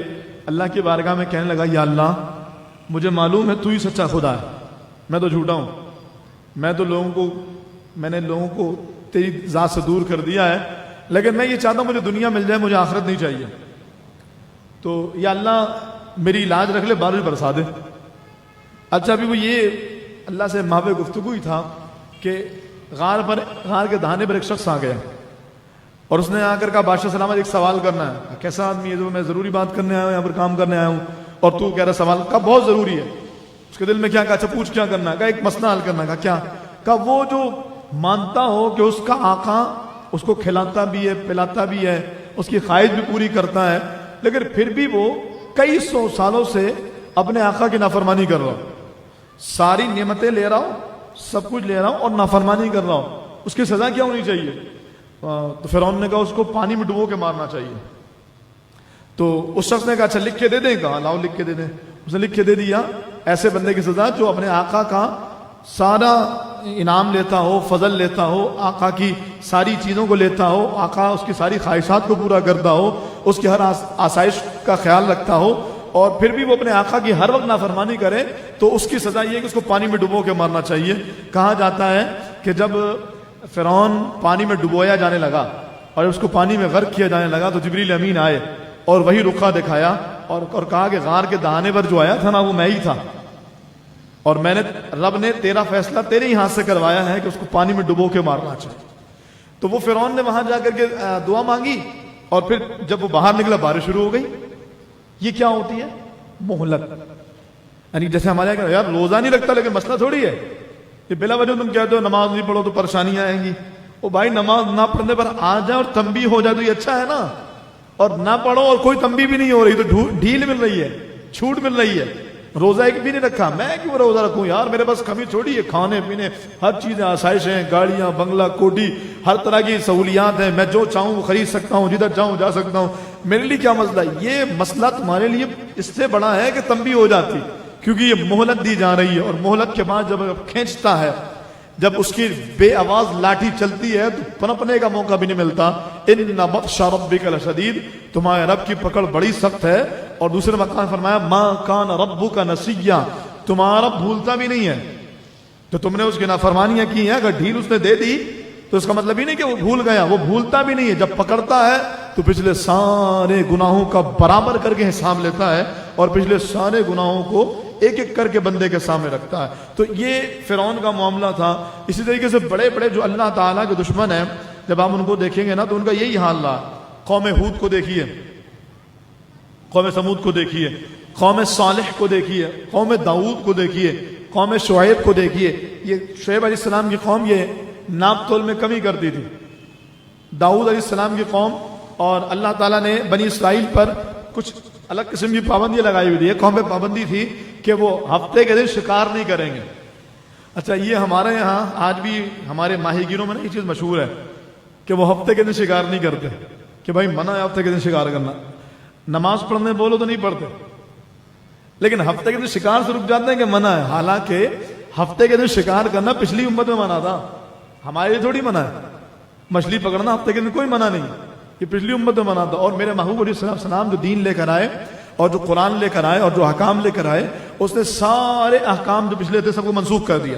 Speaker 1: اللہ کی بارگاہ میں کہنے لگا یا اللہ مجھے معلوم ہے تو ہی سچا خدا ہے، میں تو جھوٹا ہوں، میں نے لوگوں کو تیری ذات سے دور کر دیا ہے، لیکن میں یہ چاہتا ہوں مجھے دنیا مل جائے، مجھے آخرت نہیں چاہیے، تو یا اللہ میری علاج رکھ لے، بارش برسا دے۔ اچھا ابھی وہ یہ اللہ سے ماوے گفتگو ہی تھا کہ غار کے دہانے پر ایک شخص آ گیا اور اس نے آ کر کہا بادشاہ سلامت ایک سوال کرنا ہے۔ کیسا آدمی ہے؟ جو میں ضروری بات کرنے آیا ہوں، یہاں پر کام کرنے آیا ہوں، اور تو کہہ رہا سوال کا بہت ضروری ہے۔ اس کے دل میں کیا کہا؟ اچھا پوچھ کیا کرنا ہے؟ کہا ایک مسئلہ حل کرنا ہے۔ کہا کیا؟ کہا وہ جو مانتا ہو کہ اس کا آقا اس کو کھلاتا بھی ہے، پلاتا بھی ہے، اس کی خواہش بھی پوری کرتا ہے، لیکن پھر بھی وہ کئی سو سالوں سے اپنے آقا کی نافرمانی کر رہا ہوں، ساری نعمتیں لے رہا ہوں، سب کچھ لے رہا ہوں اور نافرمانی کر رہا ہوں، اس کی سزا کیا ہونی چاہیے؟ تو فرعون نے کہا اس کو پانی میں ڈبو کے مارنا چاہیے۔ تو اس شخص نے کہا اچھا لکھ کے دے دیں؟ کہا لاؤ لکھ کے دے دیں۔ اس نے لکھ کے دے دیا ایسے بندے کی سزا جو اپنے آقا کا سارا انعام لیتا ہو، فضل لیتا ہو، آقا کی ساری چیزوں کو لیتا ہو، آقا اس کی ساری خواہشات کو پورا کرتا ہو، اس کی ہر آسائش کا خیال رکھتا ہو، اور پھر بھی وہ اپنے آقا کی ہر وقت نافرمانی کرے، تو اس کی سزا یہ ہے کہ اس کو پانی میں ڈبو کے مارنا چاہیے۔ کہا جاتا ہے کہ جب فرعون پانی میں ڈبویا جانے لگا اور اس کو پانی میں غرق کیا جانے لگا تو جبریل امین آئے اور وہی رخا دکھایا اور کہا کہ غار کے دہانے پر جو آیا تھا نا وہ میں ہی تھا، اور رب نے تیرا فیصلہ تیرے ہی ہاتھ سے کروایا ہے کہ اس کو پانی میں ڈبو کے مارنا چاہیے۔ تو وہ فرعون نے وہاں جا کر کے دعا مانگی، اور پھر جب وہ باہر نکلا بارش شروع ہو گئی۔ یہ کیا ہوتی ہے؟ مہلت۔ یعنی جیسے ہمارے یہاں یار روزہ نہیں رکھتا لیکن مسئلہ تھوڑی ہے، یہ بلا وجہ تم کہتے ہو نماز نہیں پڑھو تو پریشانیاں آئیں گی۔ وہ بھائی نماز نہ پڑھنے پر آ جائے اور تنبیہ ہو جائے تو یہ اچھا ہے نا، اور نہ پڑھو اور کوئی تنبیہ بھی نہیں ہو رہی تو ڈھیل مل رہی ہے، چھوٹ مل رہی ہے۔ روزہ ایک بھی نہیں رکھا، میں کیوں روزہ رکھوں یار، میرے پاس کمی تھوڑی ہے، کھانے پینے ہر چیزیں آسائشیں، گاڑیاں، بنگلہ، کوٹھی، ہر طرح کی سہولیات ہیں، میں جو چاہوں وہ خرید سکتا ہوں، جدھر چاہوں جا سکتا ہوں، میرے لیے کیا مسئلہ ہے؟ یہ مسئلہ تمہارے لیے اس سے بڑا ہے کہ تنبیہ ہو جاتی، کیونکہ یہ مہلت دی جا رہی ہے، اور مہلت کے بعد جب کھینچتا ہے، جب اس کی بے آواز لاٹھی چلتی ہے تو پنپنے کا موقع بھی نہیں ملتا۔ ان بطش ربک لشدید، تمہارے رب کی پکڑ بڑی سخت ہے۔ اور دوسرے مقام فرمایا ما کان ربک نسیا، تمہارا رب بھولتا بھی نہیں ہے، تو تم نے اس کی نافرمانیاں کی ہیں، اگر ڈھیل اس نے دے دی تو اس کا مطلب ہی نہیں کہ وہ بھول گیا، وہ بھولتا بھی نہیں ہے، جب پکڑتا ہے تو پچھلے سارے گناہوں کا برابر کر کے حساب لیتا ہے، اور پچھلے سارے گناہوں کو ایک ایک کر کے بندے کے سامنے رکھتا ہے۔ تو یہ فرعون کا معاملہ تھا۔ اسی طریقے سے بڑے بڑے جو اللہ تعالیٰ کے دشمن ہیں، جب آپ ان کو دیکھیں گے نا تو ان کا یہی حال رہا۔ قوم ہود کو دیکھیے، قوم سمود کو دیکھیے، قوم صالح کو دیکھیے، قوم داؤد کو دیکھیے، قوم شعیب کو دیکھیے۔ یہ شعیب علیہ السلام کی قوم یہ ناپ تول میں کمی کرتی تھی، داؤد علیہ السلام کی قوم، اور اللہ تعالیٰ نے بنی اسرائیل پر کچھ الگ قسم کی پابندیاں لگائی ہوئی تھی۔ ایک قوم پہ پابندی تھی کہ وہ ہفتے کے دن شکار نہیں کریں گے۔ اچھا یہ ہمارے یہاں آج بھی ہمارے ماہی گیروں میں نا یہ چیز مشہور ہے کہ وہ ہفتے کے دن شکار نہیں کرتے، کہ بھائی منع ہے ہفتے کے دن شکار کرنا، نماز پڑھنے بولو تو نہیں پڑھتے، لیکن ہفتے کے دن شکار سے رک جاتے ہیں کہ منع ہے، حالانکہ ہفتے کے دن شکار کرنا پچھلی امت میں منع تھا، ہمارے لیے تھوڑی منع ہے۔ مچھلی پکڑنا ہفتے کے دن کوئی منع نہیں، یہ پچھلی امت میں منع تھا۔ اور میرے محبوب علیہ السلام جو دین لے کر آئے اور جو قرآن لے کر آئے اور جو احکام لے کر آئے، اس نے سارے احکام جو پچھلے تھے سب کو منسوخ کر دیا۔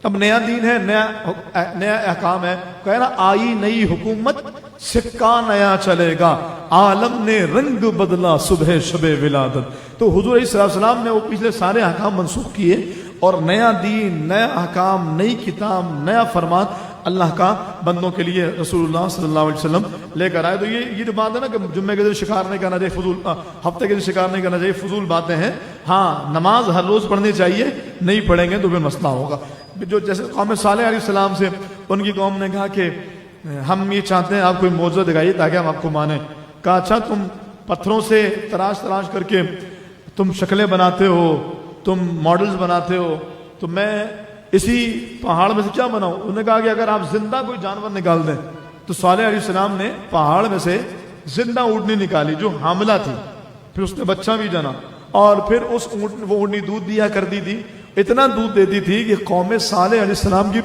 Speaker 1: اب نیا دین ہے، نیا احکام ہے، کہنا آئی نئی حکومت، سکہ نیا چلے گا، عالم نے رنگ بدلا صبح شب ولادت۔ تو حضور علیہ السلام نے وہ پچھلے سارے احکام منسوخ کیے، اور نیا دین، نیا احکام، نئی کتاب، نیا فرمان اللہ کا بندوں کے لیے رسول اللہ صلی اللہ علیہ وسلم لے کر آئے. تو یہ جو بات ہے نا کہ جمعے کے دن شکار نہیں کرنا چاہیے فضول، ہفتے کے دن شکار نہیں کرنا چاہیے، فضول باتیں ہیں. ہاں نماز ہر روز پڑھنی چاہیے، نہیں پڑھیں گے تو پھر مسئلہ ہوگا. جو جیسے قوم صالح علیہ السلام سے ان کی قوم نے کہا کہ ہم یہ چاہتے ہیں آپ کوئی معجزہ دکھائیے تاکہ ہم آپ کو مانیں. کہا اچھا تم پتھروں سے تراش کر کے تم شکلیں بناتے ہو، تم ماڈلز بناتے ہو، تو میں اسی پہاڑ میں سے کیا بناؤں؟ انہوں نے کہا کہ اگر آپ زندہ کوئی جانور نکال دیں. تو صالح علیہ السلام نے پہاڑ میں سے زندہ اونٹنی نکالی جو حاملہ تھی، پھر اس نے بچہ بھی جنا، اور پھر اس وہ اونٹنی دودھ دیا کرتی تھی. اتنا دودھ دیتی تھی کہ قوم صالح علیہ السلام کی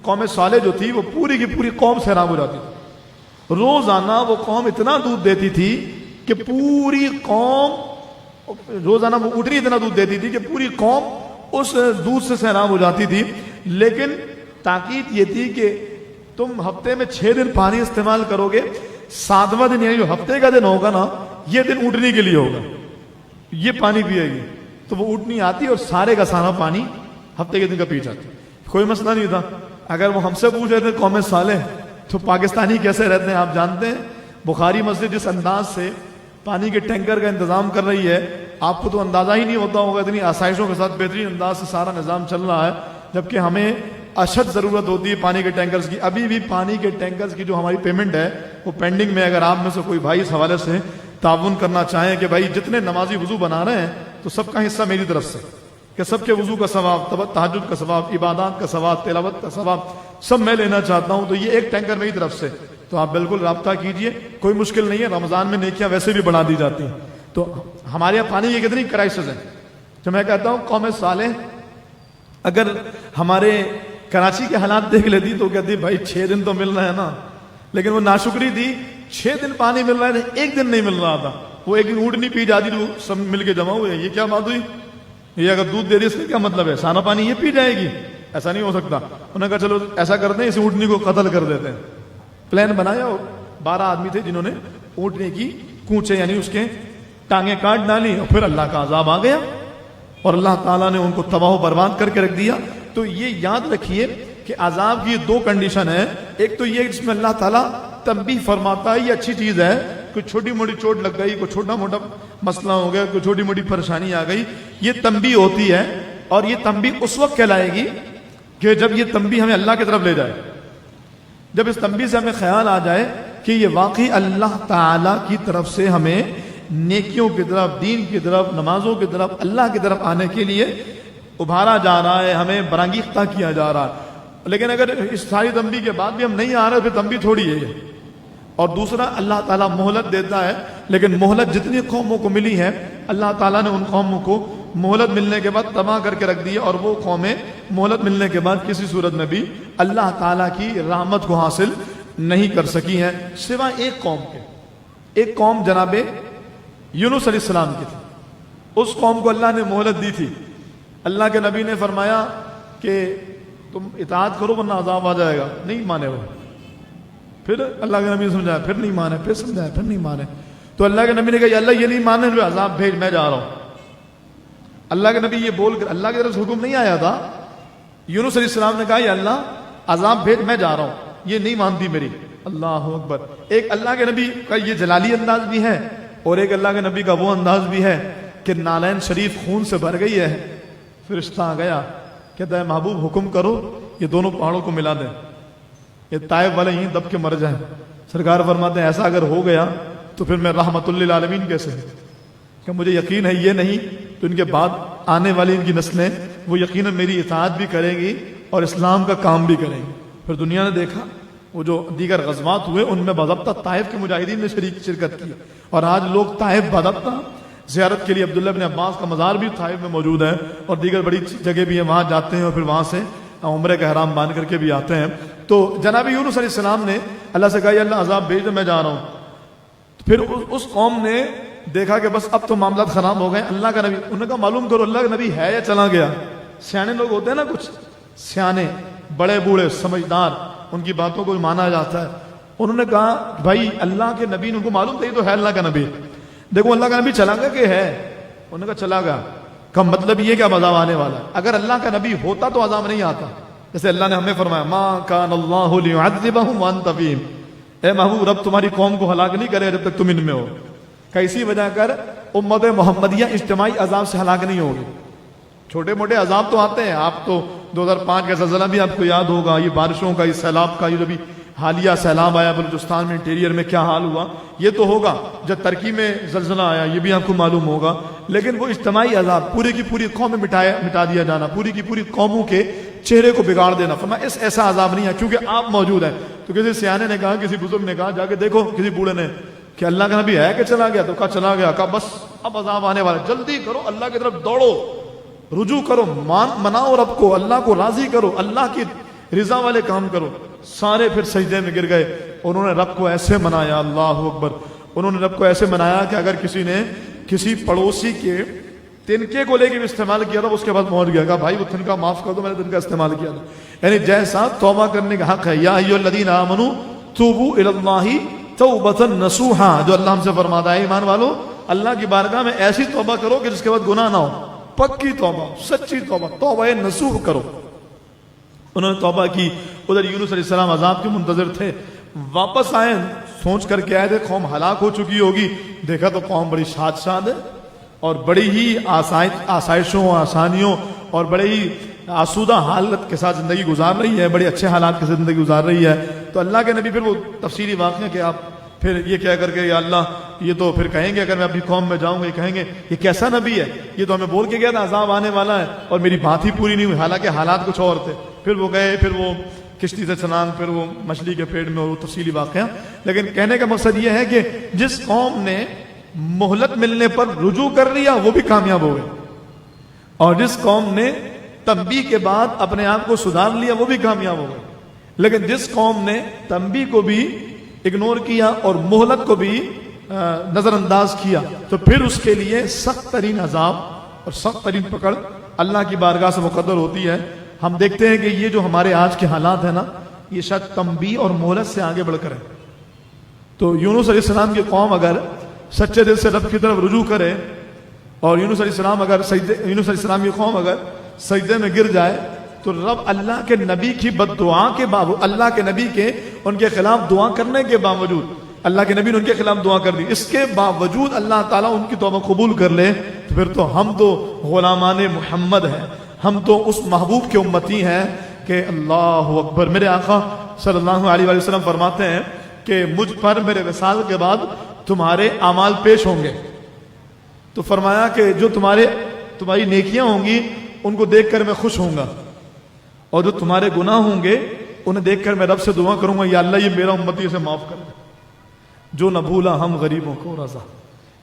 Speaker 1: قوم صالح جو تھی وہ پوری کی پوری قوم سیراب ہو جاتی تھی. روزانہ وہ قوم اتنا دودھ دیتی تھی کہ پوری قوم، روزانہ وہ اونٹنی اتنا دودھ دیتی تھی کہ پوری قوم اس دودھ سے سیراب ہو جاتی تھی. لیکن تاکید یہ تھی کہ تم ہفتے میں 6 دن پانی استعمال کرو گے، 7واں دن یعنی جو ہفتے کا دن ہوگا نا، یہ دن اونٹنی کے لیے ہوگا، یہ پانی پیے گی. تو وہ اونٹنی آتی اور سارے کا سارا پانی ہفتے کے دن کا پی جاتی. کوئی مسئلہ نہیں تھا. اگر وہ ہم سے پوچھ رہے تھے قوم صالح تو پاکستانی کیسے رہتے ہیں آپ جانتے ہیں. بخاری مسجد جس انداز سے پانی کے ٹینکر کا انتظام کر رہی ہے، آپ کو تو اندازہ ہی نہیں ہوتا ہوگا، اتنی آسائشوں کے ساتھ بہترین انداز سے سارا نظام چل رہا ہے، جبکہ ہمیں اشد ضرورت ہوتی ہے پانی کے ٹینکرز کی. ابھی بھی پانی کے ٹینکرز کی جو ہماری پیمنٹ ہے وہ پینڈنگ میں. اگر آپ میں سے کوئی بھائی اس حوالے سے تعاون کرنا چاہیں کہ بھائی جتنے نمازی وضو بنا رہے ہیں تو سب کا حصہ میری طرف سے، کہ سب کے وضو کا ثواب، تہجد کا ثواب، عبادات کا ثواب، تلاوت کا ثواب سب میں لینا چاہتا ہوں، تو یہ ایک ٹینکر میری طرف سے. تو آپ بالکل رابطہ کیجئے، کوئی مشکل نہیں ہے. رمضان میں نیکیاں ویسے بھی بڑھا دی جاتی ہیں. تو ہمارے یہاں پانی کی کتنی کرائسس ہے. جو میں کہتا ہوں قوم صالح اگر ہمارے کراچی کے حالات دیکھ لیتی تو کہتی بھائی 6 دن تو مل رہا ہے نا، لیکن وہ ناشکری تھی. 6 دن پانی مل رہا ہے، ایک دن نہیں مل رہا تھا. وہ ایک دن اونٹنی پی جاتی تو سب مل کے جمع ہوئے. یہ کیا بات ہوئی؟ یہ اگر دودھ دے دی اس کا کیا مطلب ہے؟ سارا پانی یہ پی جائے گی؟ ایسا نہیں ہو سکتا. انہوں نے کہا چلو ایسا کرتے ہیں، اس اونٹنی کو قتل کر دیتے ہیں. پلان بنایا اور 12 آدمی تھے جنہوں نے اونٹنی کی کونچے یعنی اس کے ٹانگیں کاٹ ڈالی، اور پھر اللہ کا عذاب آ گیا اور اللہ تعالیٰ نے ان کو تباہ و برباد کر کے رکھ دیا. تو یہ یاد رکھیے کہ عذاب کی 2 کنڈیشن ہے. ایک تو یہ جس میں اللہ تعالیٰ تنبیہ فرماتا ہے یہ اچھی چیز ہے، کوئی چھوٹی موٹی چوٹ لگ گئی، کوئی چھوٹا موٹا مسئلہ ہو گیا، کوئی چھوٹی موٹی پریشانی آ گئی، یہ تنبیہ ہوتی ہے. اور یہ تنبیہ اس وقت کہلائے گی کہ جب یہ تنبیہ ہمیں اللہ کی طرف لے جائے، جب اس تنبیہ سے ہمیں خیال آ جائے کہ یہ واقعی اللہ تعالیٰ کی طرف سے ہمیں نیکیوں کی طرف، دین کی طرف، نمازوں کی طرف، اللہ کی طرف آنے کے لیے ابھارا جا رہا ہے، ہمیں برانگیختہ کیا جا رہا ہے. لیکن اگر اس ساری تنبیہ کے بعد بھی ہم نہیں آ رہے پھر تنبیہ تھوڑی ہے یہ. اور دوسرا اللہ تعالیٰ مہلت دیتا ہے، لیکن مہلت جتنی قوموں کو ملی ہے اللہ تعالیٰ نے ان قوموں کو مہلت ملنے کے بعد تباہ کر کے رکھ دی، اور وہ قومیں مہلت ملنے کے بعد کسی صورت میں بھی اللہ تعالیٰ کی رحمت کو حاصل نہیں کر سکی ہیں سوائے ایک قوم کے. ایک قوم جناب یونس علیہ السلام کی تھی. اس قوم کو اللہ نے مہلت دی تھی. اللہ کے نبی نے فرمایا کہ تم اطاعت کرو ورنہ عذاب آ جائے گا. نہیں مانے وہ. پھر اللہ کے نبی نے سمجھایا، پھر نہیں مانے، پھر سمجھایا، پھر نہیں مانے. تو اللہ کے نبی نے کہا یا اللہ یہ نہیں مانے تو عذاب بھیج، میں جا رہا ہوں. اللہ کے نبی یہ بول کر، اللہ کی طرف سے حکم نہیں آیا تھا. یونس علیہ السلام نے کہا یا اللہ عذاب بھیج، میں جا رہا ہوں، یہ نہیں مانتی میری. اللہ اکبر. ایک اللہ کے نبی کا یہ جلالی انداز بھی ہے اور ایک اللہ کے نبی کا وہ انداز بھی ہے کہ نالین شریف خون سے بھر گئی ہے. فرشتہ آ گیا، کہتا ہے محبوب حکم کرو یہ دونوں پہاڑوں کو ملا دیں، یہ طائف والے یہیں دب کے مر جائیں. سرکار فرماتے ہیں ایسا اگر ہو گیا تو پھر میں رحمت للعالمین کیسے؟ کہ مجھے یقین ہے یہ نہیں تو ان کے بعد آنے والی ان کی نسلیں وہ یقیناً میری اطاعت بھی کریں گی اور اسلام کا کام بھی کریں گی. پھر دنیا نے دیکھا وہ جو دیگر غزوات ہوئے ان میں باضابطہ طائف کے مجاہدین نے شرکت کی، اور آج لوگ طائف باضابطہ زیارت کے لیے، عبداللہ بن عباس کا مزار بھی طائف میں موجود ہے اور دیگر بڑی جگہ بھی ہے، وہاں جاتے ہیں اور پھر وہاں سے عمرہ کا احرام باندھ کر کے بھی آتے ہیں. تو جناب یونس علیہ السلام نے اللہ سے کہا یا اللہ عذاب بھیج دے، میں جا رہا ہوں. پھر اس قوم نے دیکھا کہ بس اب تو معاملات خراب ہو گئے. اللہ کا نبی، انہوں نے کہا معلوم کرو اللہ کا نبی ہے یا چلا گیا. سیانے لوگ ہوتے ہیں نا، کچھ سیانے بڑے بوڑھے سمجھدار، ان کی باتوں کو مانا جاتا ہے. انہوں نے کہا بھائی اللہ کے نبی، ان کو معلوم تھا یہ تو ہے اللہ کا نبی، دیکھو اللہ کا نبی چلا گیا کہ ہے؟ انہوں نے کہا چلا گیا. کا مطلب یہ کہ اب عذاب آنے والا ہے. اگر اللہ کا نبی ہوتا تو عذاب نہیں آتا. جیسے اللہ نے ہمیں فرمایا ما کان اللہ لیعذبہم وانت فیہم، اے محبوب رب تمہاری قوم کو ہلاک نہیں کرے جب تک تم ان میں ہو. کیسی وجہ کر امت محمدیہ اجتماعی عذاب سے ہلاک نہیں ہوگی. چھوٹے موٹے عذاب تو آتے ہیں، آپ تو 2005 کا زلزلہ بھی آپ کو یاد ہوگا، یہ بارشوں کا، یہ سیلاب کا، یہ جو بھی حالیہ سیلاب آیا بلوچستان میں انٹیریئر میں کیا حال ہوا، یہ تو ہوگا. جب ترکی میں زلزلہ آیا یہ بھی آپ کو معلوم ہوگا. لیکن وہ اجتماعی عذاب، پوری کی پوری قوم میں مٹا دیا جانا، پوری کی پوری قوموں کے چہرے کو بگاڑ دینا، فرمایا ایسا عذاب نہیں ہے کیونکہ آپ موجود ہیں. تو کسی سیانے نے کہا، کسی بزرگ نے کہا جا کے دیکھو کسی بوڑھے نے کہ اللہ کا نبی ہے کہ چلا گیا؟ تو کہا چلا گیا. کہا بس اب عذاب آنے والا، جلدی کرو اللہ کی طرف دوڑو، رجوع کرو، مناؤ رب کو، اللہ کو راضی کرو، اللہ کی رضا والے کام کرو. سارے پھر سجدے میں گر گئے. انہوں نے رب کو ایسے منایا، اللہ اکبر، انہوں نے رب کو ایسے منایا کہ اگر کسی نے کسی پڑوسی کے تنکے کو لے کے بھی استعمال کیا تھا اس کے بعد پہنچ گیا، کہا بھائی وہ تنکا معاف کر دو، میں نے تنکا استعمال کیا تھا. یعنی جیسا توبہ کرنے کا حق ہے، یا ایھا الذین آمنوا توبوا الی اللہ توبۃ نصوحا، جو اللہ ہم سے فرماتا ہے ایمان والو اللہ کی بارگاہ میں ایسی توبہ کرو کہ جس کے بعد گناہ نہ ہو، پکی توبہ، سچی توبہ، توبہ نصوح کرو. انہوں نے توبہ کی. ادھر یونس علیہ السلام عذاب کے منتظر تھے، واپس آئے سوچ کر کے آئے تھے قوم ہلاک ہو چکی ہوگی. دیکھا تو قوم بڑی شاد ہے اور بڑی ہی آسائشوں آسانیوں اور بڑے ہی آسودہ حالت کے ساتھ زندگی گزار رہی ہے، بڑے اچھے حالات کے ساتھ زندگی گزار رہی ہے. تو اللہ کے نبی پھر وہ تفصیلی واقعہ کہ آپ پھر یہ کہہ کر کے یا اللہ یہ تو پھر کہیں گے اگر میں اپنی قوم میں جاؤں گا، یہ کہیں گے یہ کیسا نبی ہے، یہ تو ہمیں بول کے گیا تھا عذاب آنے والا ہے اور میری بات ہی پوری نہیں ہوئی، حالانکہ حالات کچھ اور تھے. پھر وہ گئے، پھر وہ کشتی سے چھلانگ، پھر وہ مچھلی کے پیٹ میں، وہ تفصیلی واقعہ. لیکن کہنے کا مقصد یہ ہے کہ جس قوم نے مہلت ملنے پر رجوع کر لیا وہ بھی کامیاب ہو گئے، اور جس قوم نے تنبیہ کے بعد اپنے آپ کو سدھار لیا وہ بھی کامیاب ہو گئے. لیکن جس قوم نے تنبیہ کو بھی اگنور کیا اور مہلت کو بھی نظر انداز کیا تو پھر اس کے لیے سخت ترین عذاب اور سخت ترین پکڑ اللہ کی بارگاہ سے مقدر ہوتی ہے. ہم دیکھتے ہیں کہ یہ جو ہمارے آج کے حالات ہیں نا، یہ شاید تنبیہ اور مہلت سے آگے بڑھ کر ہے. تو یونس علیہ السلام کی قوم اگر سچے دل سے رب کی طرف رجوع کرے اور یونس علیہ السلام کی قوم اگر سجدے میں گر جائے تو رب اللہ کے نبی کی بد دعا کے باوجود، اللہ کے نبی کے ان کے خلاف دعا کرنے کے باوجود، اللہ کے نبی نے ان کے خلاف دعا کر دی، اس کے باوجود اللہ تعالیٰ ان کی توبہ قبول کر لے تو پھر تو ہم تو غلامان محمد ہیں، ہم تو اس محبوب کے امتی ہیں کہ اللہ اکبر. میرے آقا صلی اللہ علیہ وآلہ وسلم فرماتے ہیں کہ مجھ پر میرے وصال کے بعد تمہارے اعمال پیش ہوں گے. تو فرمایا کہ جو تمہاری نیکیاں ہوں گی ان کو دیکھ کر میں خوش ہوں گا، اور جو تمہارے گناہ ہوں گے انہیں دیکھ کر میں رب سے دعا کروں گا یا اللہ یہ میرا امتی سے معاف کر دے. جو نہ بھولا ہم غریبوں کو رضا،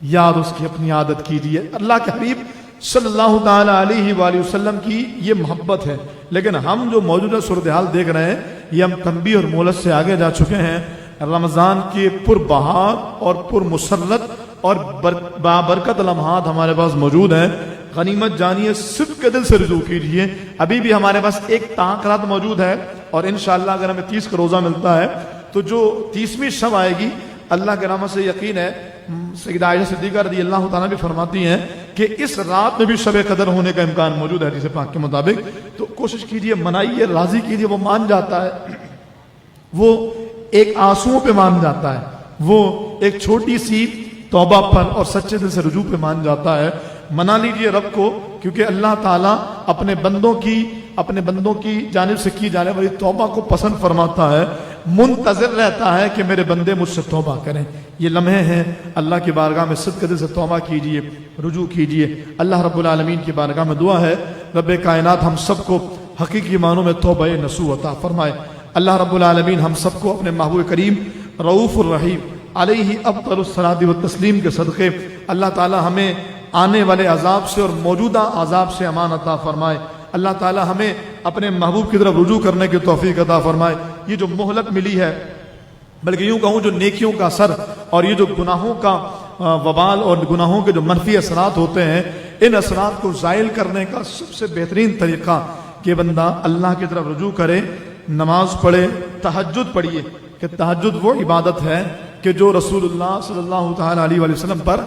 Speaker 1: یاد اس کی اپنی عادت کیجیے. اللہ کے حبیب صلی اللہ تعالی علیہ وآلہ وسلم کی یہ محبت ہے. لیکن ہم جو موجودہ صورتحال دیکھ رہے ہیں یہ ہم تنبیہ اور مہلت سے آگے جا چکے ہیں. رمضان کی پر بہار اور پر مسرت اور بابرکت لمحات ہمارے پاس موجود ہیں. غنیمت جانیے، صدق کے دل سے رجوع کیجیے. ابھی بھی ہمارے پاس ایک تاخرات موجود ہے اور انشاءاللہ اگر ہمیں 30 کا روزہ ملتا ہے تو جو 30ویں شب آئے گی اللہ کے رحمت سے یقین ہے، سیدہ عائشہ صدیقہ رضی اللہ تعالیٰ بھی فرماتی ہیں کہ اس رات میں بھی شب قدر ہونے کا امکان موجود ہے حدیث پاک کے مطابق. تو کوشش کیجیے، منائیے، راضی کیجیے. وہ مان جاتا ہے، وہ ایک آنسوؤں پہ مان جاتا ہے، وہ ایک چھوٹی سی توبہ پر اور سچے دل سے رجوع پہ مان جاتا ہے. منا لیجیے رب کو، کیونکہ اللہ تعالیٰ اپنے بندوں کی جانب سے کی جانے والی توبہ کو پسند فرماتا ہے، منتظر رہتا ہے کہ میرے بندے مجھ سے توبہ کریں. یہ لمحے ہیں، اللہ کی بارگاہ میں صدق دل سے توبہ کیجیے، رجوع کیجیے. اللہ رب العالمین کی بارگاہ میں دعا ہے رب کائنات ہم سب کو حقیقی معنوں میں توبہ نصوح عطا فرمائے. اللہ رب العالمین ہم سب کو اپنے محبوب کریم رؤوف الرحیم علیہ افضل الصلاۃ والتسلیم کے صدقے اللہ تعالی ہمیں آنے والے عذاب سے اور موجودہ عذاب سے امان عطا فرمائے. اللہ تعالی ہمیں اپنے محبوب کی طرف رجوع کرنے کی توفیق عطا فرمائے. یہ جو مہلت ملی ہے، بلکہ یوں کہوں جو نیکیوں کا اثر اور یہ جو گناہوں کا وبال اور گناہوں کے جو منفی اثرات ہوتے ہیں، ان اثرات کو زائل کرنے کا سب سے بہترین طریقہ کہ بندہ اللہ کی طرف رجوع کرے، نماز پڑھے، تہجد پڑھیے. کہ تہجد وہ عبادت ہے کہ جو رسول اللہ صلی اللہ تعالی علیہ وآلہ وسلم پر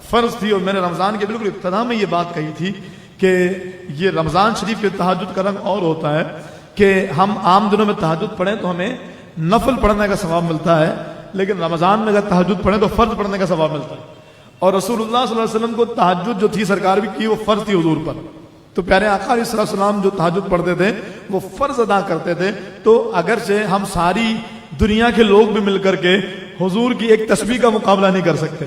Speaker 1: فرض تھی. اور میں نے رمضان کے بالکل ابتدا میں یہ بات کہی تھی کہ یہ رمضان شریف کے تہجد کا رنگ اور ہوتا ہے کہ ہم عام دنوں میں تہجد پڑھیں تو ہمیں نفل پڑھنے کا ثواب ملتا ہے، لیکن رمضان میں اگر تہجد پڑھیں تو فرض پڑھنے کا ثواب ملتا ہے. اور رسول اللہ صلی اللہ علیہ وسلم کو تہجد جو تھی سرکار بھی کی وہ فرض تھی حضور پر. تو پیارے آقا علیہ السلام جو تہجد پڑھتے تھے وہ فرض ادا کرتے تھے. تو اگرچہ ہم ساری دنیا کے لوگ بھی مل کر کے حضور کی ایک تسبیح کا مقابلہ نہیں کر سکتے،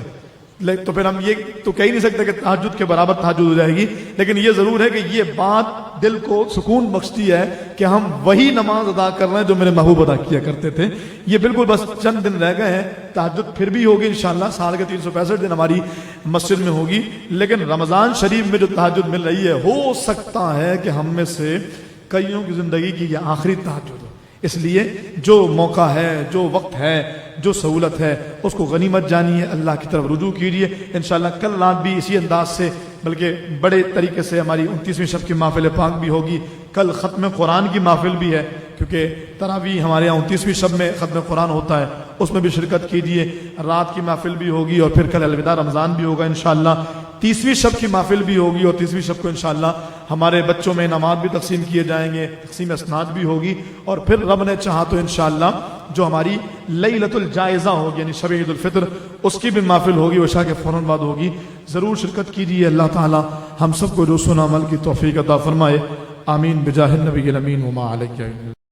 Speaker 1: تو پھر ہم یہ تو کہہ نہیں سکتے کہ تہجد کے برابر تہجد ہو جائے گی، لیکن یہ ضرور ہے کہ یہ بات دل کو سکون بخشتی ہے کہ ہم وہی نماز ادا کر رہے ہیں جو میرے محبوب ادا کیا کرتے تھے. یہ بالکل بس چند دن رہ گئے ہیں، تہجد پھر بھی ہوگی انشاءاللہ، سال کے 365 دن ہماری مسجد میں ہوگی. لیکن رمضان شریف میں جو تہجد مل رہی ہے ہو سکتا ہے کہ ہم میں سے کئیوں کی زندگی کی یہ آخری تہجد ہو. اس لیے جو موقع ہے، جو وقت ہے، جو سہولت ہے اس کو غنیمت جانیے، اللہ کی طرف رجوع کیجیے. انشاءاللہ کل رات بھی اسی انداز سے بلکہ بڑے طریقے سے ہماری 29ویں شب کی محفل پاک بھی ہوگی. کل ختم قرآن کی محفل بھی ہے، کیونکہ تراویح ہمارے یہاں 29ویں شب میں ختم قرآن ہوتا ہے، اس میں بھی شرکت کیجیے. رات کی محفل بھی ہوگی اور پھر کل الوداع رمضان بھی ہوگا انشاءاللہ. 30ویں شب کی محفل بھی ہوگی اور 30ویں شب کو انشاءاللہ ہمارے بچوں میں انعامات بھی تقسیم کیے جائیں گے، تقسیم اسناد بھی ہوگی. اور پھر رب نے چاہا تو انشاءاللہ جو ہماری لیلۃ الجائزہ ہوگی یعنی شب عید الفطر، اس کی بھی محفل ہوگی، عشاء کے فوراً بعد ہوگی. ضرور شرکت کیجیے. اللہ تعالی ہم سب کو جو سنا عمل کی توفیق عطا فرمائے. آمین بجاہ النبی الامین وما علیہ.